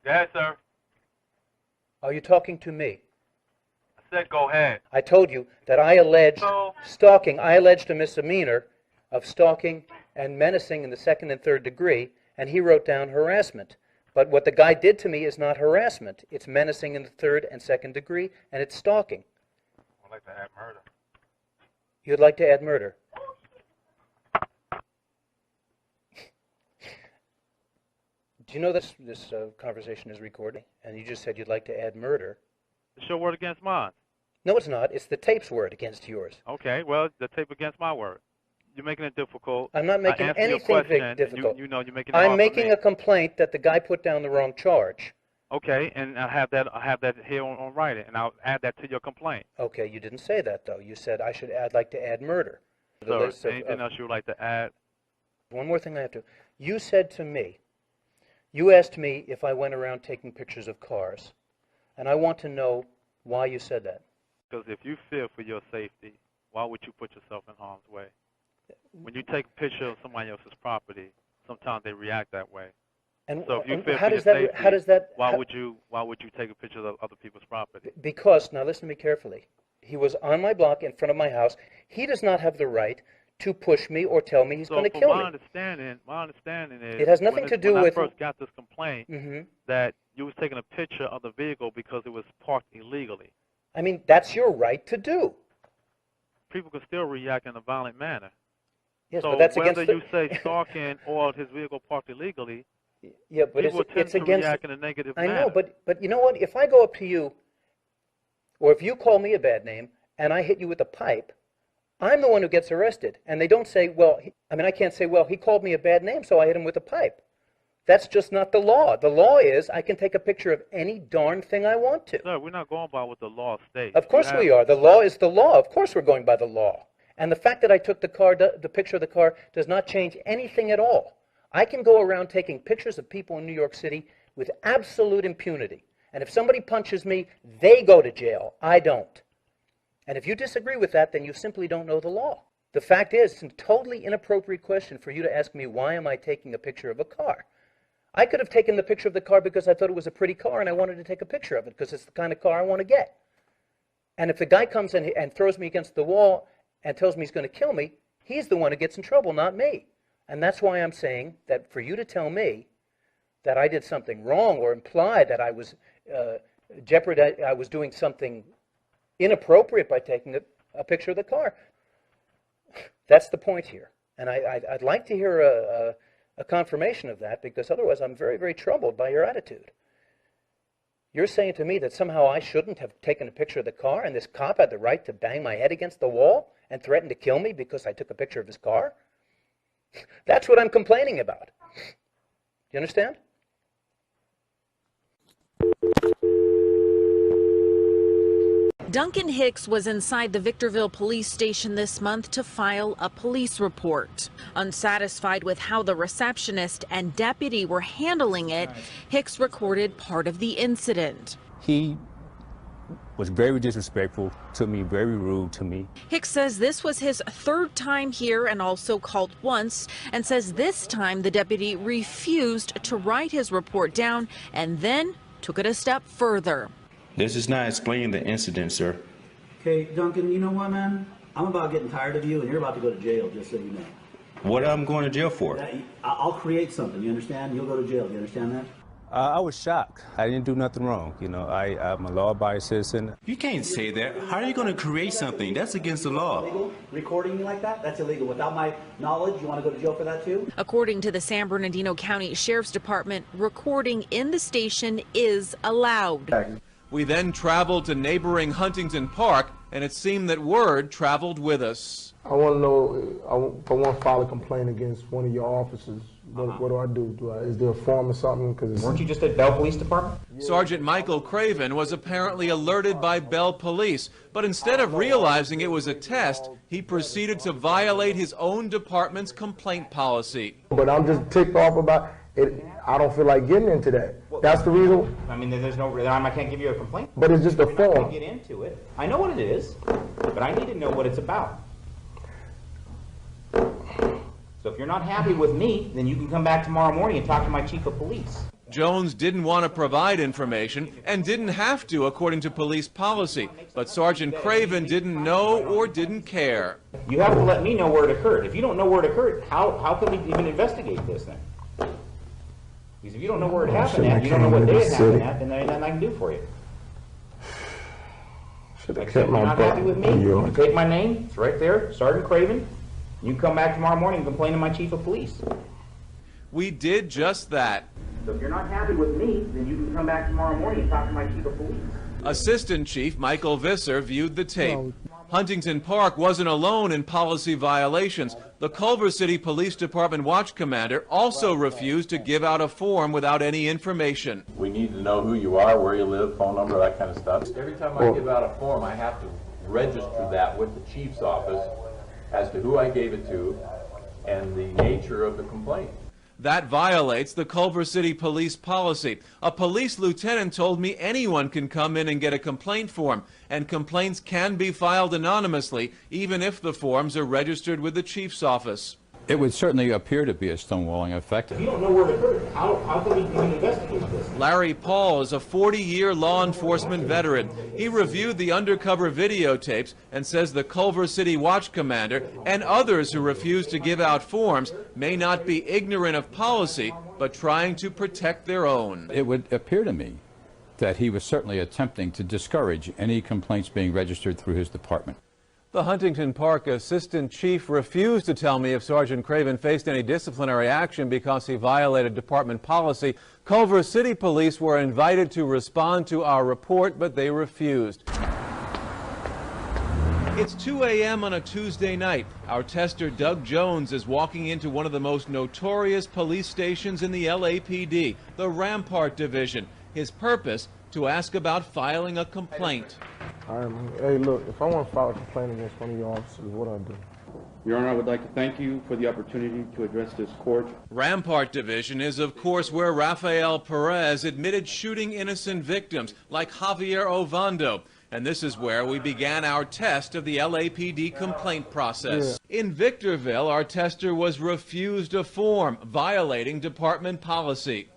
Yes, sir. Are you talking to me? I said go ahead. I told you that I alleged stalking. I alleged a misdemeanor of stalking and menacing in the second and third degree, and he wrote down harassment. But what the guy did to me is not harassment. It's menacing in the third and second degree, and it's stalking. I'd like to add murder. You'd like to add murder? Do you know this conversation is recorded? And you just said you'd like to add murder. It's your word against mine. No, it's not. It's the tape's word against yours. Okay, well, the tape against my word. You're making it difficult. I'm not making anything difficult. You know, you're making it hard I'm making a complaint that the guy put down the wrong charge. Okay, and I have that here on writing, and I'll add that to your complaint. Okay, you didn't say that though. You said I'd like to add murder. Sir, anything else you would like to add? One more thing I have to. You said to me, you asked me if I went around taking pictures of cars, and I want to know why you said that. Because if you fear for your safety, why would you put yourself in harm's way? When you take a picture of somebody else's property, sometimes they react that way. And so if you fear how for does your that? safety, How does that? why would you take a picture of other people's property? Because now listen to me carefully. He was on my block in front of my house. He does not have the right to push me or tell me he's going to kill me. My understanding is it has nothing to do when with. I first got this complaint that you was taking a picture of the vehicle because it was parked illegally. I mean, that's your right to do. People can still react in a violent manner. Yes, so but that's whether against you say stalking or his vehicle parked illegally, yeah, but people it's tend to against. react in a negative manner. I know, but you know what? If I go up to you, or if you call me a bad name and I hit you with a pipe, I'm the one who gets arrested. And they don't say, well, I can't say, well, he called me a bad name, so I hit him with a pipe. That's just not the law. The law is I can take a picture of any darn thing I want to. Sir, we're not going by what the law states. Of course we are. The law is the law. Of course we're going by the law. And the fact that I took the picture of the car does not change anything at all. I can go around taking pictures of people in New York City with absolute impunity. And if somebody punches me, they go to jail. I don't. And if you disagree with that, then you simply don't know the law. The fact is, it's a totally inappropriate question for you to ask me, why am I taking a picture of a car? I could have taken the picture of the car because I thought it was a pretty car and I wanted to take a picture of it because it's the kind of car I want to get. And if the guy comes in and throws me against the wall and tells me he's going to kill me, he's the one who gets in trouble, not me. And that's why I'm saying that for you to tell me that I did something wrong or imply that I was I was doing something inappropriate by taking a picture of the car. That's the point here. And I'd like to hear a confirmation of that, because otherwise I'm very, very troubled by your attitude. You're saying to me that somehow I shouldn't have taken a picture of the car, and this cop had the right to bang my head against the wall and threaten to kill me because I took a picture of his car? That's what I'm complaining about. You understand? Duncan Hicks was inside the Victorville police station this month to file a police report. Unsatisfied with how the receptionist and deputy were handling it, Hicks recorded part of the incident. He was very disrespectful to me, very rude to me. Hicks says this was his third time here and also called once, and says this time the deputy refused to write his report down and then took it a step further. This is not explaining the incident, sir. Okay, Duncan, you know what, man? I'm about getting tired of you, and you're about to go to jail, just so you know. What am I going to jail for? I'll create something, you understand? You'll go to jail, you understand that? I was shocked. I didn't do nothing wrong. You know, I'm a law-abiding citizen. You can't say that. How are you going to create something? That's against the law. Illegal? Recording me like that? That's illegal. Without my knowledge, you want to go to jail for that too? According to the San Bernardino County Sheriff's Department, recording in the station is allowed. We then traveled to neighboring Huntington Park, and it seemed that word traveled with us. I want to know, if I want to file a complaint against one of your officers, what do I do? Is there a form or something? Weren't you just at Bell Police Department? Sergeant Michael Craven was apparently alerted by Bell Police, but instead of realizing it was a test, he proceeded to violate his own department's complaint policy. But I'm just ticked off about it. I don't feel like getting into that. That's the reason. I mean, there's no reason. I can't give you a complaint. But it's just a form. I'm not going to get into it. I know what it is, but I need to know what it's about. So if you're not happy with me, then you can come back tomorrow morning and talk to my chief of police. Jones didn't want to provide information and didn't have to, according to police policy. But Sergeant Craven didn't know or didn't care. You have to let me know where it occurred. If you don't know where it occurred, how can we even investigate this then? Because if you don't know where it happened at, you don't know what day it happened at, then there's nothing I can do for you. Should have If kept you're my not butt. happy with me, you can take my name. It's right there, Sergeant Craven. You can come back tomorrow morning and complain to my chief of police. We did just that. So if you're not happy with me, then you can come back tomorrow morning and talk to my chief of police. Assistant Chief Michael Visser viewed the tape. Huntington Park wasn't alone in policy violations. The Culver City Police Department watch commander also refused to give out a form without any information. We need to know who you are, where you live, phone number, that kind of stuff. Every time I give out a form, I have to register that with the chief's office as to who I gave it to and the nature of the complaint. That violates the Culver City Police policy. A police lieutenant told me anyone can come in and get a complaint form, and complaints can be filed anonymously, even if the forms are registered with the chief's office. It would certainly appear to be a stonewalling effect. If you don't know where it occurred, how can we even investigate this? Larry Paul is a 40-year law enforcement veteran. He reviewed the undercover videotapes and says the Culver City Watch Commander and others who refuse to give out forms may not be ignorant of policy, but trying to protect their own. It would appear to me that he was certainly attempting to discourage any complaints being registered through his department. The Huntington Park Assistant Chief refused to tell me if Sergeant Craven faced any disciplinary action because he violated department policy. Culver City Police were invited to respond to our report, but they refused. It's 2 a.m. on a Tuesday night. Our tester, Doug Jones, is walking into one of the most notorious police stations in the LAPD, the Rampart Division. His purpose, to ask about filing a complaint. All right, man. Hey, look, if I want to file a complaint against one of your officers, what do I do? Your Honor, I would like to thank you for the opportunity to address this court. Rampart Division is, of course, where Rafael Perez admitted shooting innocent victims like Javier Ovando. And this is where we began our test of the LAPD complaint process. Yeah. In Victorville, our tester was refused a form, violating department policy.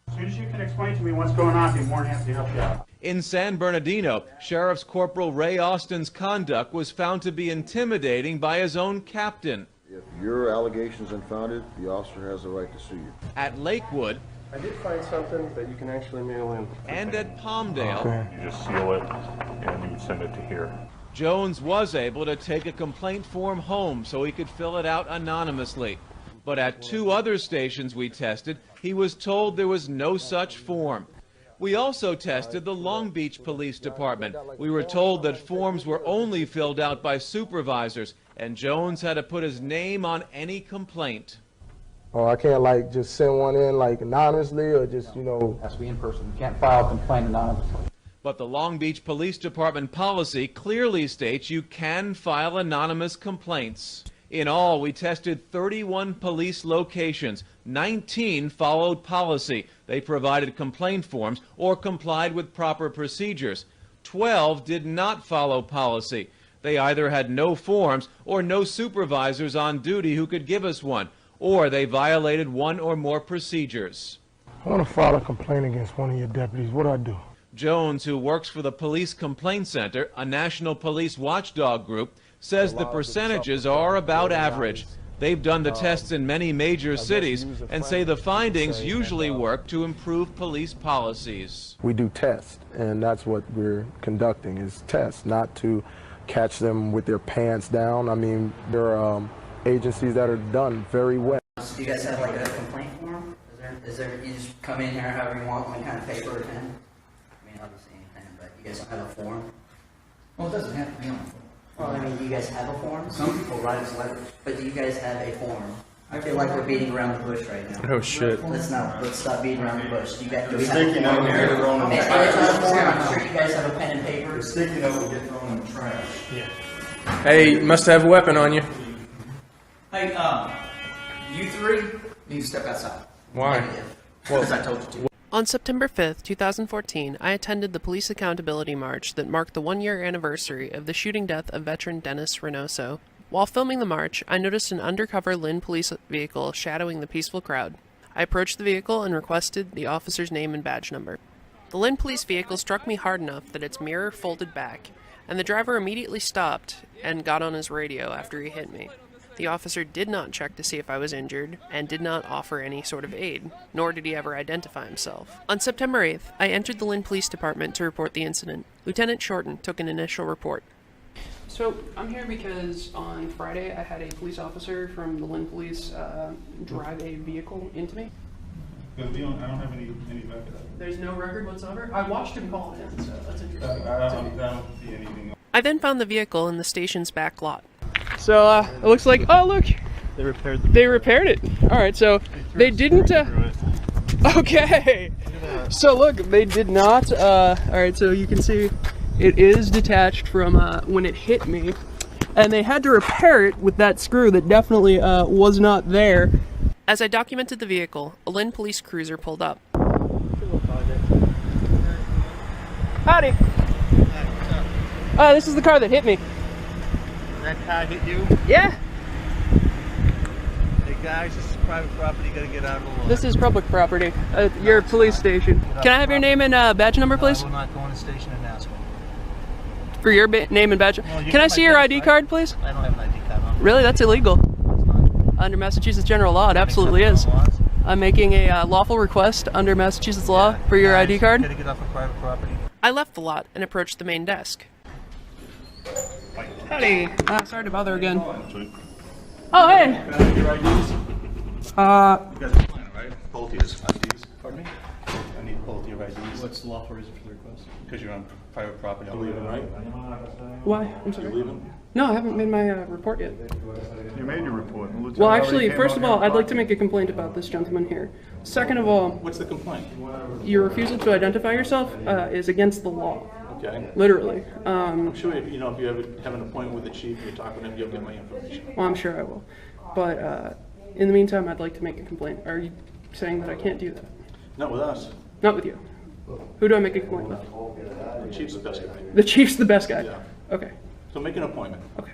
As soon as you can explain to me what's going on, I'd be more than happy to help you out. In San Bernardino, Sheriff's Corporal Ray Austin's conduct was found to be intimidating by his own captain. If your allegation is unfounded, the officer has the right to sue you. At Lakewood, I did find something that you can actually mail in. And at Palmdale, okay. You just seal it, and you would send it to here. Jones was able to take a complaint form home so he could fill it out anonymously. But at 2 other stations we tested, he was told there was no such form. We also tested the Long Beach Police Department. We were told that forms were only filled out by supervisors, and Jones had to put his name on any complaint. Or I can't like just send one in like anonymously, or just, you know. Has to be in person. You can't file a complaint anonymously. But the Long Beach Police Department policy clearly states you can file anonymous complaints. In all, we tested 31 police locations. 19 followed policy. They provided complaint forms or complied with proper procedures. 12 did not follow policy. They either had no forms or no supervisors on duty who could give us one, or they violated one or more procedures. I want to file a complaint against one of your deputies. What do I do? Jones, who works for the Police Complaint Center, a national police watchdog group, says the percentages are about average. They've done the tests in many major cities and say the findings usually work to improve police policies. We do tests, and that's what we're conducting, is tests, not to catch them with their pants down. I mean, there are agencies that are done very well. Do you guys have like a complaint form? Is there, you just come in here however you want, one kind of paper or pen? I mean, obviously anything, but you guys don't have a form? Well, it doesn't have to be on a form. Well, I mean, do you guys have a form? Some people write us letters. But do you guys have a form? I feel like we're beating around the bush right now. Oh, shit. Let's stop beating around the bush. Do you guys, do we have Sticky a note form? will get thrown in the If trash. it's not a form, I'm sure you guys have a pen and paper. The sticky note will get thrown in the trash. Yeah. Hey, you must have a weapon on you. Hey, you three need to step outside. Why? Negative. Because I told you to. On September 5th, 2014, I attended the Police Accountability March that marked the 1-year anniversary of the shooting death of veteran Dennis Reynoso. While filming the march, I noticed an undercover Lynn police vehicle shadowing the peaceful crowd. I approached the vehicle and requested the officer's name and badge number. The Lynn police vehicle struck me hard enough that its mirror folded back, and the driver immediately stopped and got on his radio after he hit me. The officer did not check to see if I was injured and did not offer any sort of aid, nor did he ever identify himself. On September 8th, I entered the Lynn Police Department to report the incident. Lieutenant Shorten took an initial report. So I'm here because on Friday I had a police officer from the Lynn Police drive a vehicle into me. Because I don't have any record of it. There's no record whatsoever? I watched him call it in, so that's interesting. I don't see anything. I then found the vehicle in the station's back lot. So it looks like, oh look, they repaired it. All right, so they didn't. Okay, so look, they did not. All right, so you can see it is detached from when it hit me, and they had to repair it with that screw that definitely was not there. As I documented the vehicle, a Lynn police cruiser pulled up. Howdy. This is the car that hit me. That car hit you? Yeah. Hey guys, this is private property, you gotta get out of the way. This is public property. Your police station. Can I have your name and badge number, please? I will not go in the station and ask them. For your name and badge. Well, Can I see your ID card, please? I don't have an ID card on. Really? That's illegal. Under Massachusetts general law, it absolutely is. I'm making a lawful request under Massachusetts law for your ID card. You gotta get off of private property. I left the lot and approached the main desk. Howdy. Sorry to bother again. Oh, hey. Your IDs? You got the plan, right? Both your IDs. Pardon me? I need both your IDs. What's the lawful reason for the request? Because you're on private property. You're leaving, right? Why? I'm sorry. You're leaving? No, I haven't made my report yet. You made your report. Well, actually, first of all, I'd like to make a complaint about this gentleman here. Second of all, what's the complaint? Your refusal to identify yourself is against the law. Okay. Literally. I'm sure if you have an appointment with the chief and you talk with him, you'll get my information. Well, I'm sure I will. But in the meantime, I'd like to make a complaint. Are you saying that I can't do that? Not with us. Not with you. Who do I make a complaint with? The chief's the best guy. The chief's the best guy? Yeah. Okay. So make an appointment. Okay.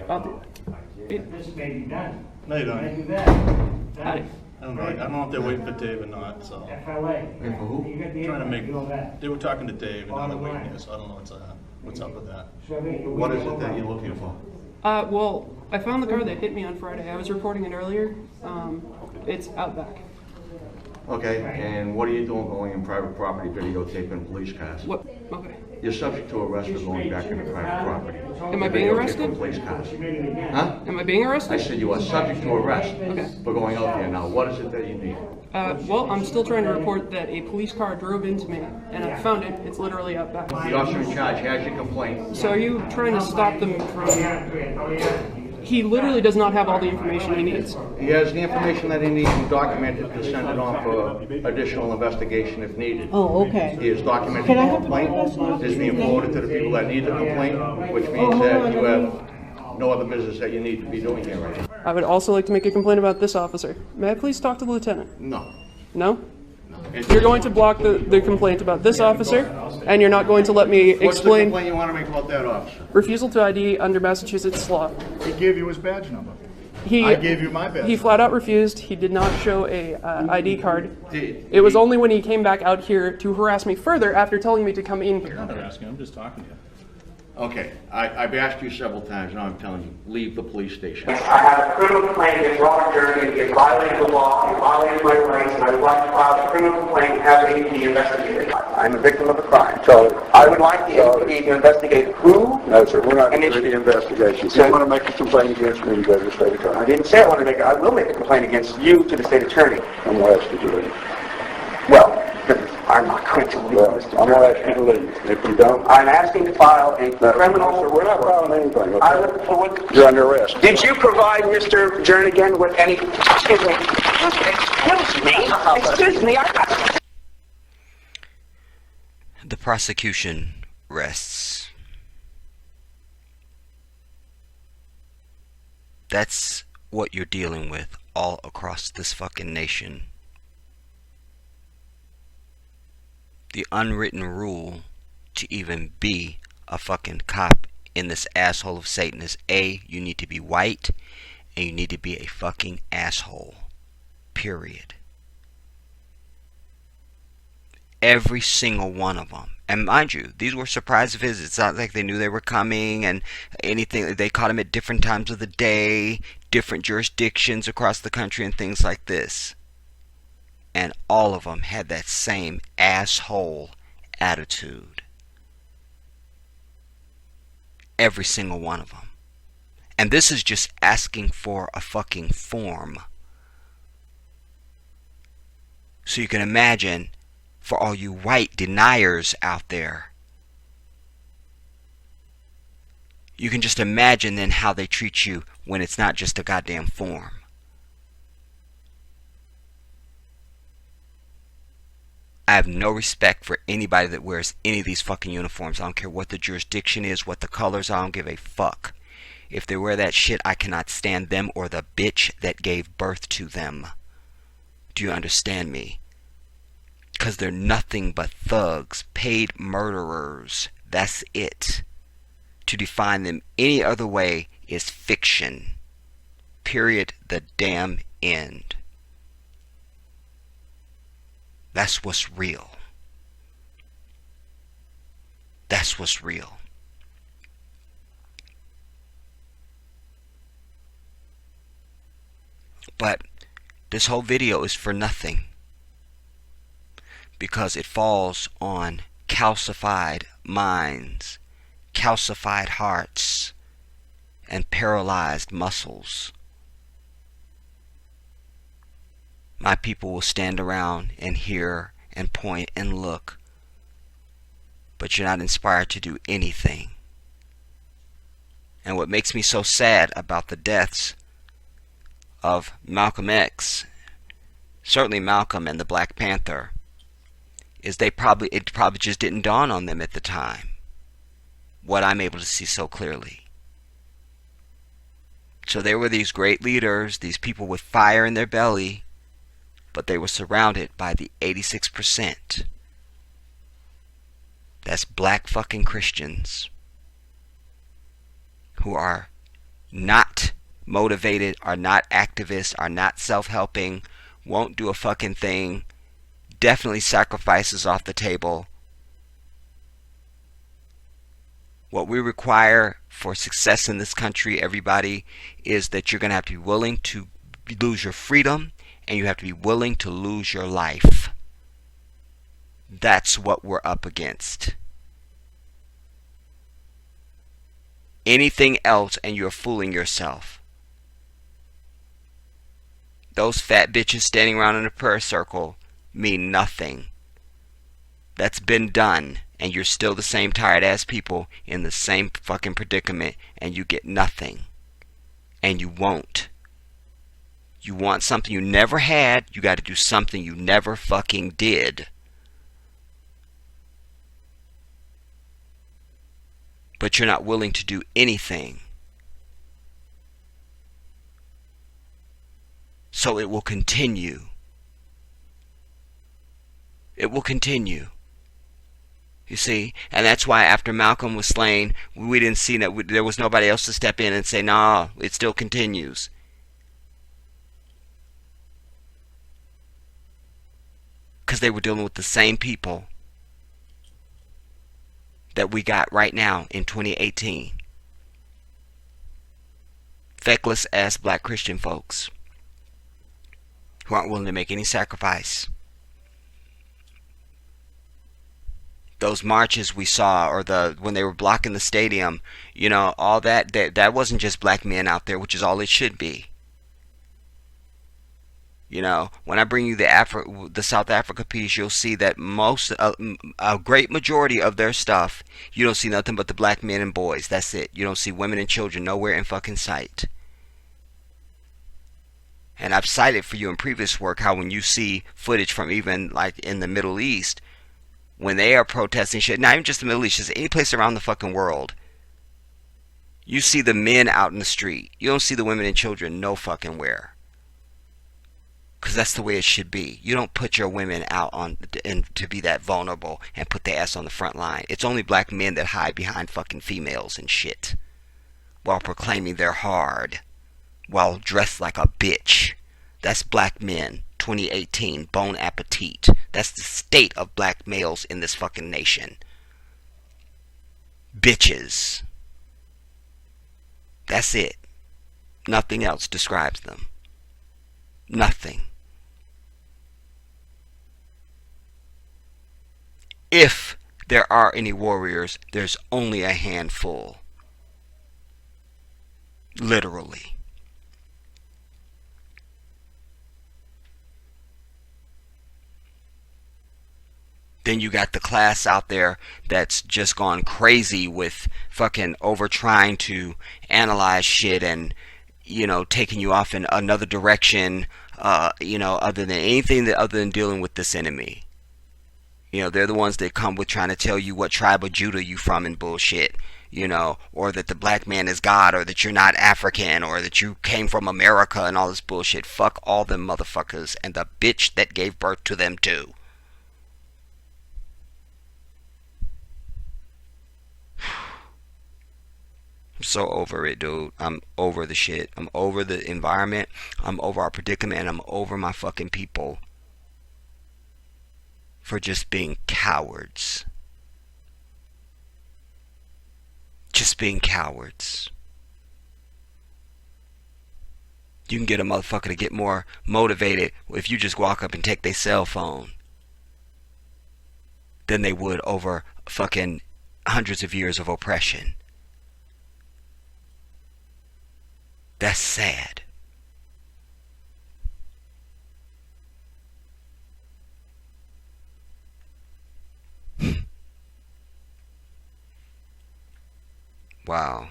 I'll do that. This may be done. No, you don't. Howdy. I don't know. I don't know if they're waiting for Dave or not, so. Waiting for who? Trying to make, they were talking to Dave and now they're waiting here, so I don't know what's up with that. What is it that you're looking for? Well, I found the car that hit me on Friday. I was reporting it earlier. It's out back. Okay, and what are you doing going in private property videotaping police cars? What? Okay. You're subject to arrest for going back into private property. Am I being arrested? Videotaping police cars. Huh? Am I being arrested? I said you are subject to arrest Okay. for going out there. Now, what is it that you need? Well, I'm still trying to report that a police car drove into me, and I found it. It's literally out back. The officer in charge has your complaint. So are you trying to stop them from... He literally does not have all the information he needs. He has the information that he needs and documented to send it on for additional investigation if needed. Oh, okay. He has documented Can I the have the complaint. complaint? It's being forwarded to the people that need the complaint, which means that you have no other business that you need to be doing here right now. I would also like to make a complaint about this officer. May I please talk to the lieutenant? No. No? You're going to block the complaint about this officer, and you're not going to let me What's the explain complaint you want to make about that officer? refusal to ID under Massachusetts law. He gave you his badge number. I gave you my badge. He flat out refused. He did not show a ID card. It was only when he came back out here to harass me further after telling me to come in here. I'm not asking, I'm just talking to you. Okay, I've asked you several times, now I'm telling you, leave the police station. I have a criminal complaint against Robert Jernigan. He violated the law, he violated my rights, and I would like to file a criminal complaint and have it be investigated. I'm a victim of a crime. So I would like the APD to investigate who. No, sir, we're not doing doing any any investigation. If you want to make a complaint against me, you go to the state attorney. I didn't say I want to make it. I will make a complaint against you to the state attorney. I'm going to ask you to leave. Well, I'm not going to leave, Mr. I'm going to ask you to leave. If you don't, I'm asking to file a criminal... Sir, we're not filing anything, I okay? look forward... You're under arrest. Did you provide Mr. Jernigan with any... Excuse me. Excuse me. The prosecution rests. That's what you're dealing with all across this fucking nation. The unwritten rule to even be a fucking cop in this asshole of Satan is A, you need to be white, and you need to be a fucking asshole. Period. Every single one of them. And mind you, these were surprise visits. It's not like they knew they were coming and anything. They caught them at different times of the day, different jurisdictions across the country and things like this. And all of them had that same asshole attitude. Every single one of them. And this is just asking for a fucking form. So you can imagine, for all you white deniers out there, you can just imagine then how they treat you when it's not just a goddamn form. I have no respect for anybody that wears any of these fucking uniforms. I don't care what the jurisdiction is, what the colors are, I don't give a fuck. If they wear that shit, I cannot stand them or the bitch that gave birth to them. Do you understand me? Because they're nothing but thugs, paid murderers. That's it. To define them any other way is fiction. Period. The damn end. That's what's real. That's what's real. But this whole video is for nothing, because it falls on calcified minds, calcified hearts, and paralyzed muscles. My people will stand around and hear and point and look, but you're not inspired to do anything. And what makes me so sad about the deaths of Malcolm X, certainly Malcolm and the Black Panther, is it probably just didn't dawn on them at the time what I'm able to see so clearly. So there were these great leaders, these people with fire in their belly, but they were surrounded by the 86%. That's black fucking Christians who are not motivated, are not activists, are not self-helping, won't do a fucking thing, definitely sacrifices off the table. What we require for success in this country, everybody, is that you're going to have to be willing to lose your freedom and you have to be willing to lose your life. That's what we're up against. Anything else and you're fooling yourself. Those fat bitches standing around in a prayer circle mean nothing. That's been done, and you're still the same tired ass people in the same fucking predicament, and you get nothing. And you won't. You want something you never had, you got to do something you never fucking did. But you're not willing to do anything. So it will continue. It will continue. You see? And that's why after Malcolm was slain, we didn't see that there was nobody else to step in and say, nah, it still continues. Because they were dealing with the same people that we got right now in 2018. Feckless ass black Christian folks who aren't willing to make any sacrifice. Those marches we saw, or when they were blocking the stadium, you know, all that wasn't just black men out there, which is all it should be. You know, when I bring you the South Africa piece, you'll see that a great majority of their stuff, you don't see nothing but the black men and boys. That's it. You don't see women and children nowhere in fucking sight. And I've cited for you in previous work how when you see footage from even like in the Middle East, when they are protesting shit, not even just the Middle East, just any place around the fucking world, you see the men out in the street. You don't see the women and children no fucking where. Because that's the way it should be. You don't put your women out to be that vulnerable and put their ass on the front line. It's only black men that hide behind fucking females and shit while proclaiming they're hard, while dressed like a bitch. That's black men, 2018, bon appetit. That's the state of black males in this fucking nation. Bitches. That's it. Nothing else describes them. Nothing. If there are any warriors, there's only a handful. Literally. Then you got the class out there that's just gone crazy with fucking over trying to analyze shit and, you know, taking you off in another direction, you know, other than anything other than dealing with this enemy. You know, they're the ones that come with trying to tell you what tribe of Judah you from and bullshit, you know, or that the black man is God, or that you're not African, or that you came from America and all this bullshit. Fuck all them motherfuckers and the bitch that gave birth to them too. I'm so over it, dude. I'm over the shit. I'm over the environment. I'm over our predicament, and I'm over my fucking people for just being cowards. Just being cowards. You can get a motherfucker to get more motivated if you just walk up and take their cell phone than they would over fucking hundreds of years of oppression. That's sad. Wow.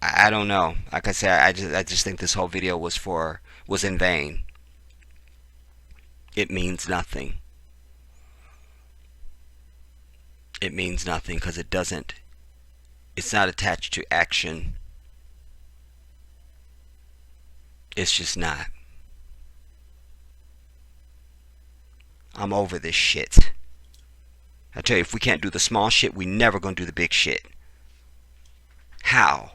I don't know. Like I said, I just think this whole video was in vain. It means nothing. It means nothing because it's not attached to action. It's just not. I'm over this shit. I tell you, if we can't do the small shit, we never gonna do the big shit. How?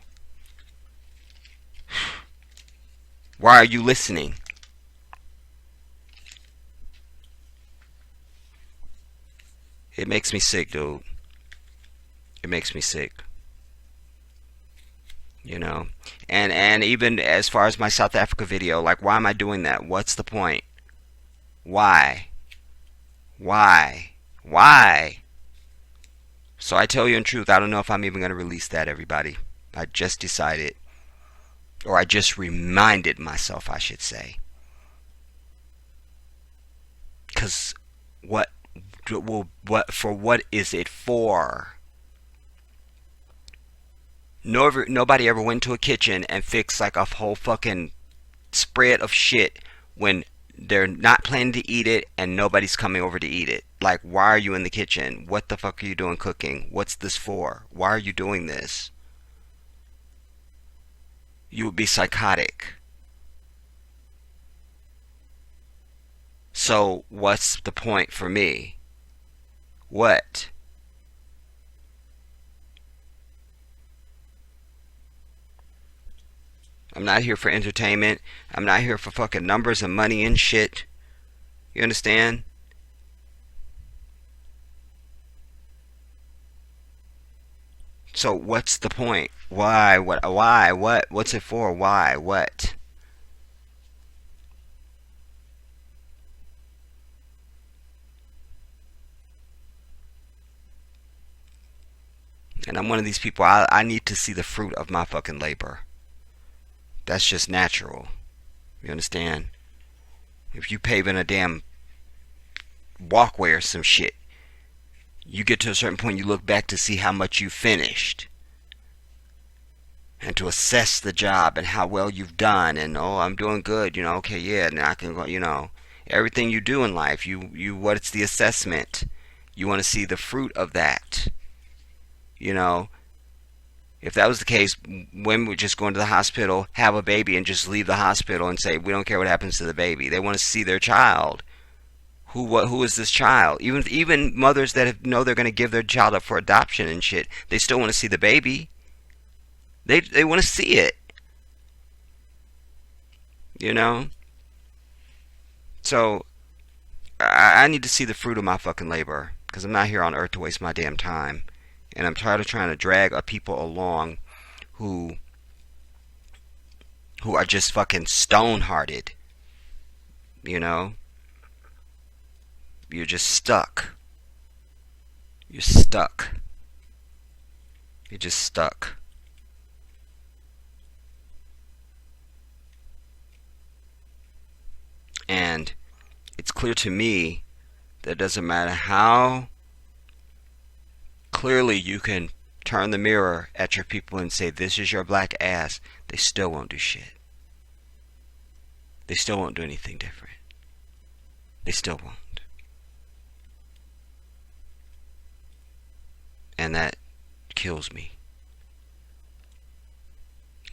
Why are you listening? It makes me sick, dude. It makes me sick. You know, and even as far as my South Africa video, like, why am I doing that? What's the point? Why? So I tell you in truth, I don't know if I'm even going to release that, everybody. I just decided, or I just reminded myself, I should say. Because what is it for? Nobody ever went to a kitchen and fixed like a whole fucking spread of shit when they're not planning to eat it and nobody's coming over to eat it. Like, why are you in the kitchen? What the fuck are you doing cooking? What's this for? Why are you doing this? You would be psychotic. So what's the point for me? What? I'm not here for entertainment. I'm not here for fucking numbers and money and shit. You understand? So what's the point? Why? What? Why? What? What's it for? Why? What? And I'm one of these people, I need to see the fruit of my fucking labor. That's just natural. You understand? If you paving a damn walkway or some shit, you get to a certain point, you look back to see how much you finished. And to assess the job and how well you've done. And, oh, I'm doing good. You know, okay, yeah, now I can go, you know. Everything you do in life, what's the assessment? You want to see the fruit of that. You know, if that was the case, women would just go into the hospital, have a baby, and just leave the hospital and say, we don't care what happens to the baby. They want to see their child. Who is this child? Even mothers that know they're going to give their child up for adoption and shit, they still want to see the baby. They want to see it. You know? So, I need to see the fruit of my fucking labor, because I'm not here on earth to waste my damn time. And I'm tired of trying to drag people along who are just fucking stone-hearted. You know? You're just stuck. You're stuck. You're just stuck. And it's clear to me that it doesn't matter how clearly you can turn the mirror at your people and say, this is your black ass, they still won't do shit. They still won't do anything different. They still won't. And that kills me.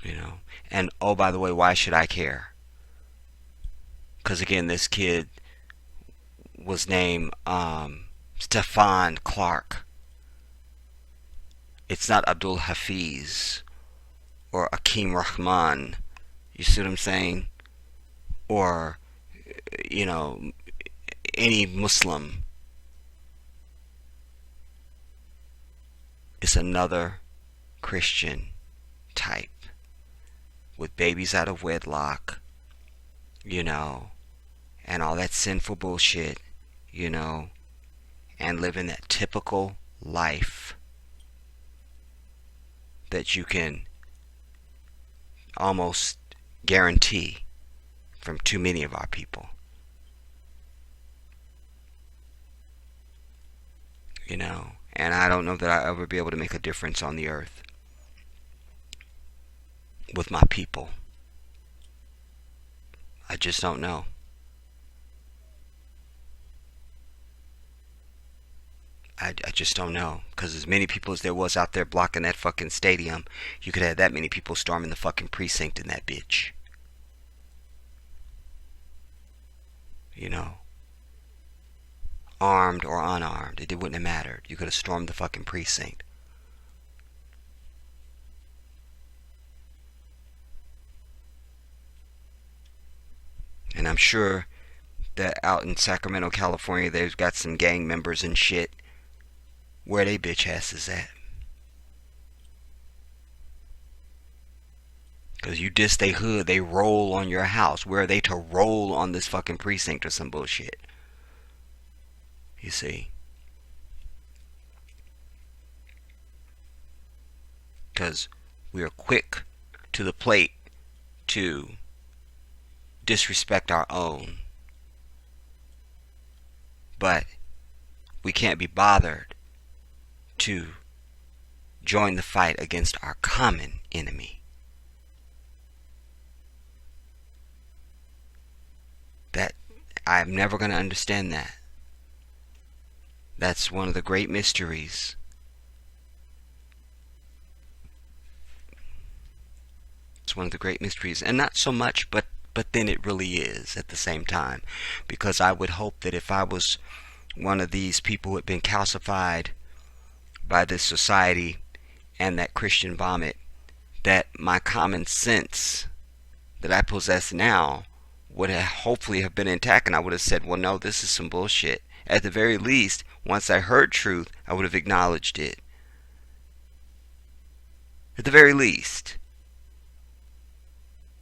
You know? And, oh, by the way, why should I care? Because, again, this kid was named Stefan Clark. It's not Abdul Hafiz or Akeem Rahman. You see what I'm saying? Or, you know, any Muslim. It's another Christian type with babies out of wedlock, you know, and all that sinful bullshit, you know, and living that typical life that you can almost guarantee from too many of our people. You know, and I don't know that I'll ever be able to make a difference on the earth with my people. I just don't know. I just don't know. Because as many people as there was out there blocking that fucking stadium, you could have that many people storming the fucking precinct in that bitch. You know. Armed or unarmed, it wouldn't have mattered. You could have stormed the fucking precinct. And I'm sure that out in Sacramento, California, they've got some gang members and shit. Where they bitch asses at? Because you diss they hood, they roll on your house. Where are they to roll on this fucking precinct or some bullshit? You see? Because we are quick to the plate to disrespect our own. But we can't be bothered to join the fight against our common enemy. That I'm never going to understand that. That's one of the great mysteries. It's one of the great mysteries, and not so much, but then it really is at the same time, because I would hope that if I was one of these people who had been calcified by this society and that Christian vomit, that my common sense that I possess now would have hopefully have been intact, and I would have said, well, no, this is some bullshit. At the very least, once I heard truth, I would have acknowledged it. At the very least.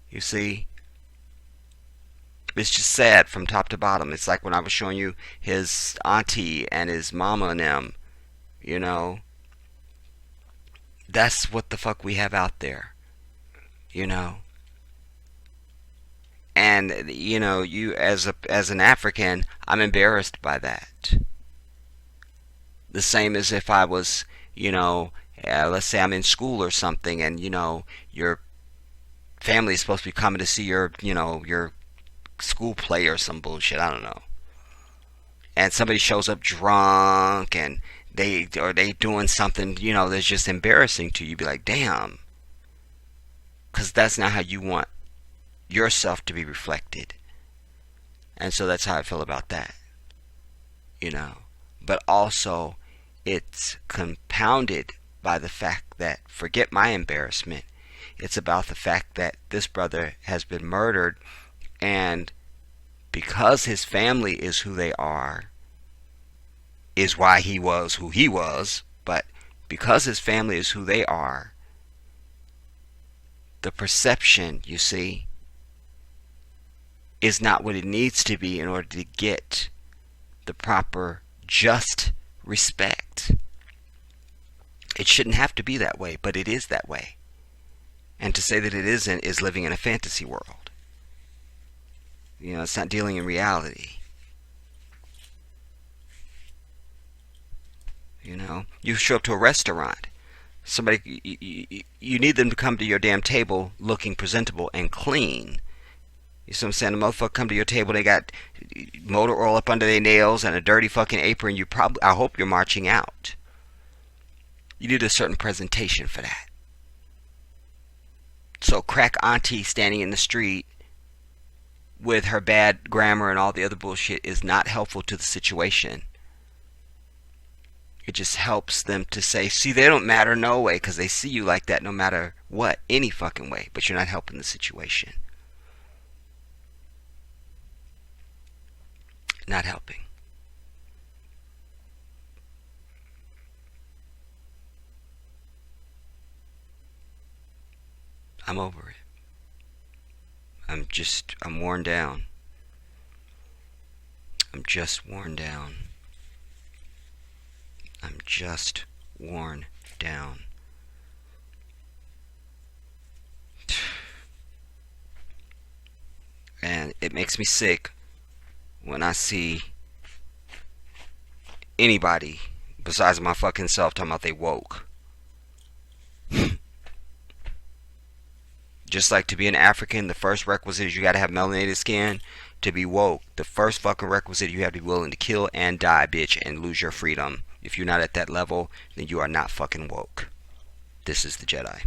You see? It's just sad from top to bottom. It's like when I was showing you his auntie and his mama and them. You know? That's what the fuck we have out there. You know? And, you know, you as an African, I'm embarrassed by that. The same as if I was, you know, let's say I'm in school or something, and, you know, your family is supposed to be coming to see your, you know, your school play or some bullshit, I don't know. And somebody shows up drunk, and they doing something, you know, that's just embarrassing to you. You'd be like, damn. Because that's not how you want yourself to be reflected. And so that's how I feel about that. You know. But also, it's compounded by the fact that, forget my embarrassment, it's about the fact that this brother has been murdered, and because his family is who they are, is why he was who he was, but because his family is who they are, the perception, you see, is not what it needs to be in order to get the proper just respect. It shouldn't have to be that way, but it is that way. And to say that it isn't is living in a fantasy world. You know, it's not dealing in reality. You know, you show up to a restaurant. Somebody, you need them to come to your damn table looking presentable and clean. You see what I'm saying? The motherfucker come to your table, they got motor oil up under their nails and a dirty fucking apron. I hope you're marching out. You need a certain presentation for that. So crack auntie standing in the street with her bad grammar and all the other bullshit is not helpful to the situation. It just helps them to say, see, they don't matter no way, because they see you like that no matter what, any fucking way, but you're not helping the situation. Not helping. I'm over it. I'm worn down. I'm just worn down. I'm just worn down. And it makes me sick when I see anybody besides my fucking self talking about they woke. Just like to be an African, the first requisite is you gotta have melanated skin. To be woke, the first fucking requisite, you have to be willing to kill and die, bitch, and lose your freedom. If you're not at that level, then you are not fucking woke. This is the Jedi.